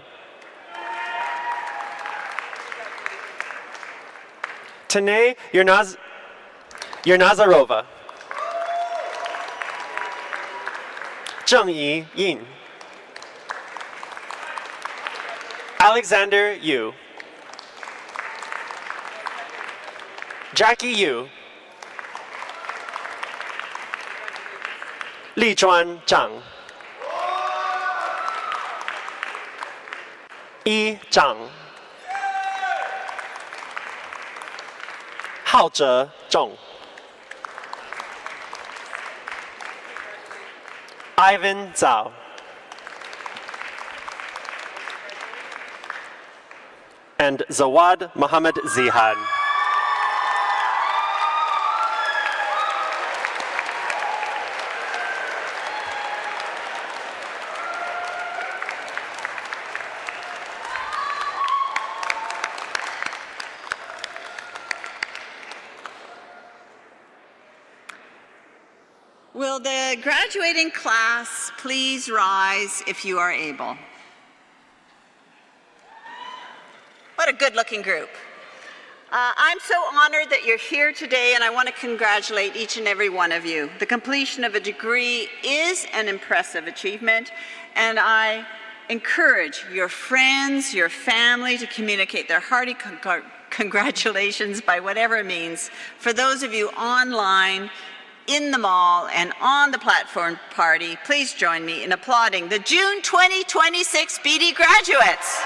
Speaker 12: Tane Yernazarova. Zheng Yi Yin. Alexander Yu. Jackie Yu. Li Zhuan Zhang. Yi Zhang. Hao Zhe Zhong. Ivan Zhao. And Zawad Muhammad Zihan.
Speaker 7: Will the graduating class please rise if you are able? What a good-looking group. I'm so honored that you're here today, and I want to congratulate each and every one of you. The completion of a degree is an impressive achievement, and I encourage your friends, your family to communicate their hearty congratulations by whatever means. For those of you online, in the mall, and on the platform party, please join me in applauding the June 2026 Beedie graduates.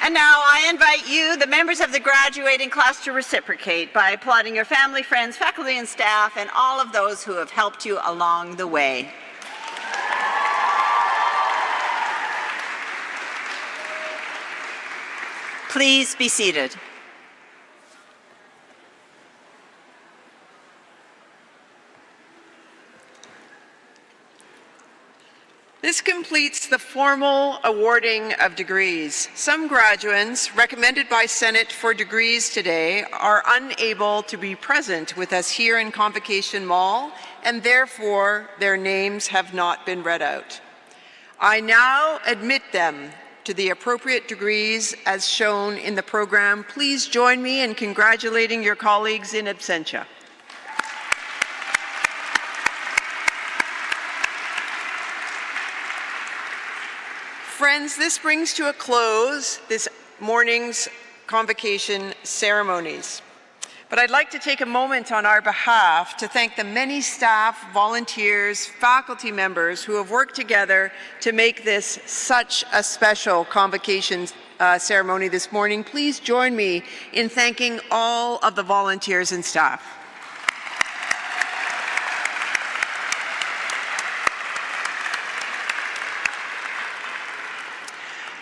Speaker 7: And now I invite you, the members of the graduating class, to reciprocate by applauding your family, friends, faculty, and staff, and all of those who have helped you along the way. Please be seated.
Speaker 4: This completes the formal awarding of degrees. Some graduands recommended by Senate for degrees today are unable to be present with us here in Convocation Mall, and therefore their names have not been read out. I now admit them to the appropriate degrees as shown in the program. Please join me in congratulating your colleagues in absentia. Friends, this brings to a close this morning's convocation ceremonies. But I'd like to take a moment on our behalf to thank the many staff, volunteers, faculty members who have worked together to make this such a special convocation ceremony this morning. Please join me in thanking all of the volunteers and staff.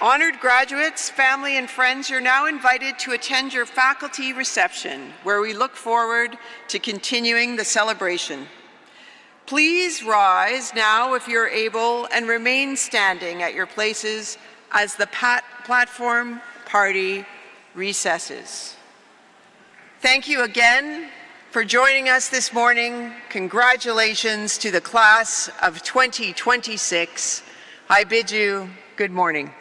Speaker 4: Honored graduates, family, and friends, you're now invited to attend your faculty reception, where we look forward to continuing the celebration. Please rise now if you're able and remain standing at your places as the platform party recesses. Thank you again for joining us this morning. Congratulations to the class of 2026. I bid you good morning.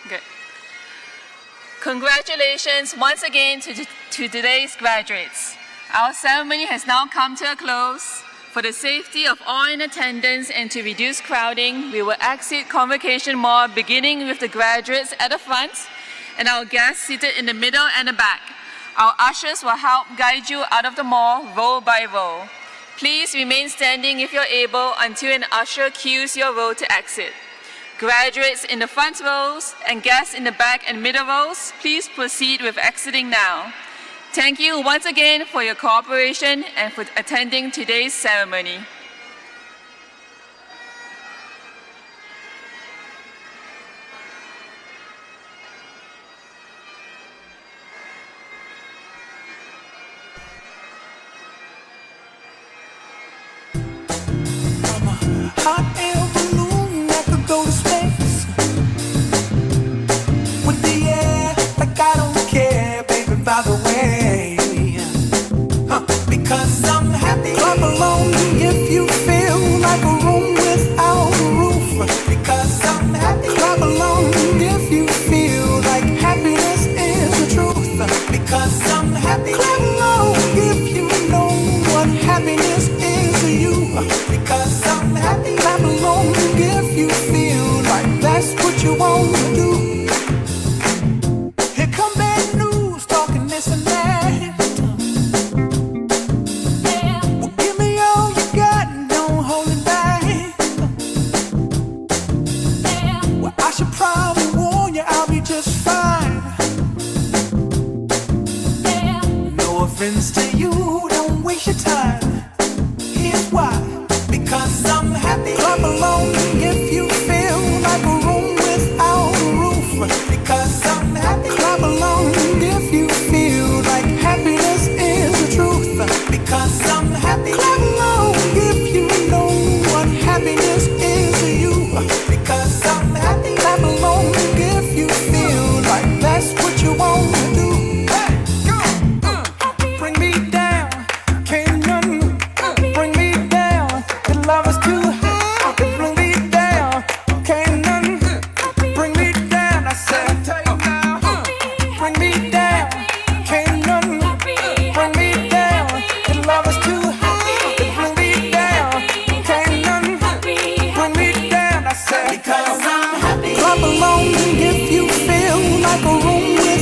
Speaker 1: Good. Congratulations once again to today's graduates. Our ceremony has now come to a close. For the safety of all in attendance and to reduce crowding, we will exit Convocation Mall beginning with the graduates at the front and our guests seated in the middle and the back. Our ushers will help guide you out of the mall row by row. Please remain standing if you're able until an usher cues your row to exit. Graduates in the front rows and guests in the back and middle rows, please proceed with exiting now. Thank you once again for your cooperation and for attending today's ceremony.
Speaker 13: Hot air balloon that could go to space with the air. time.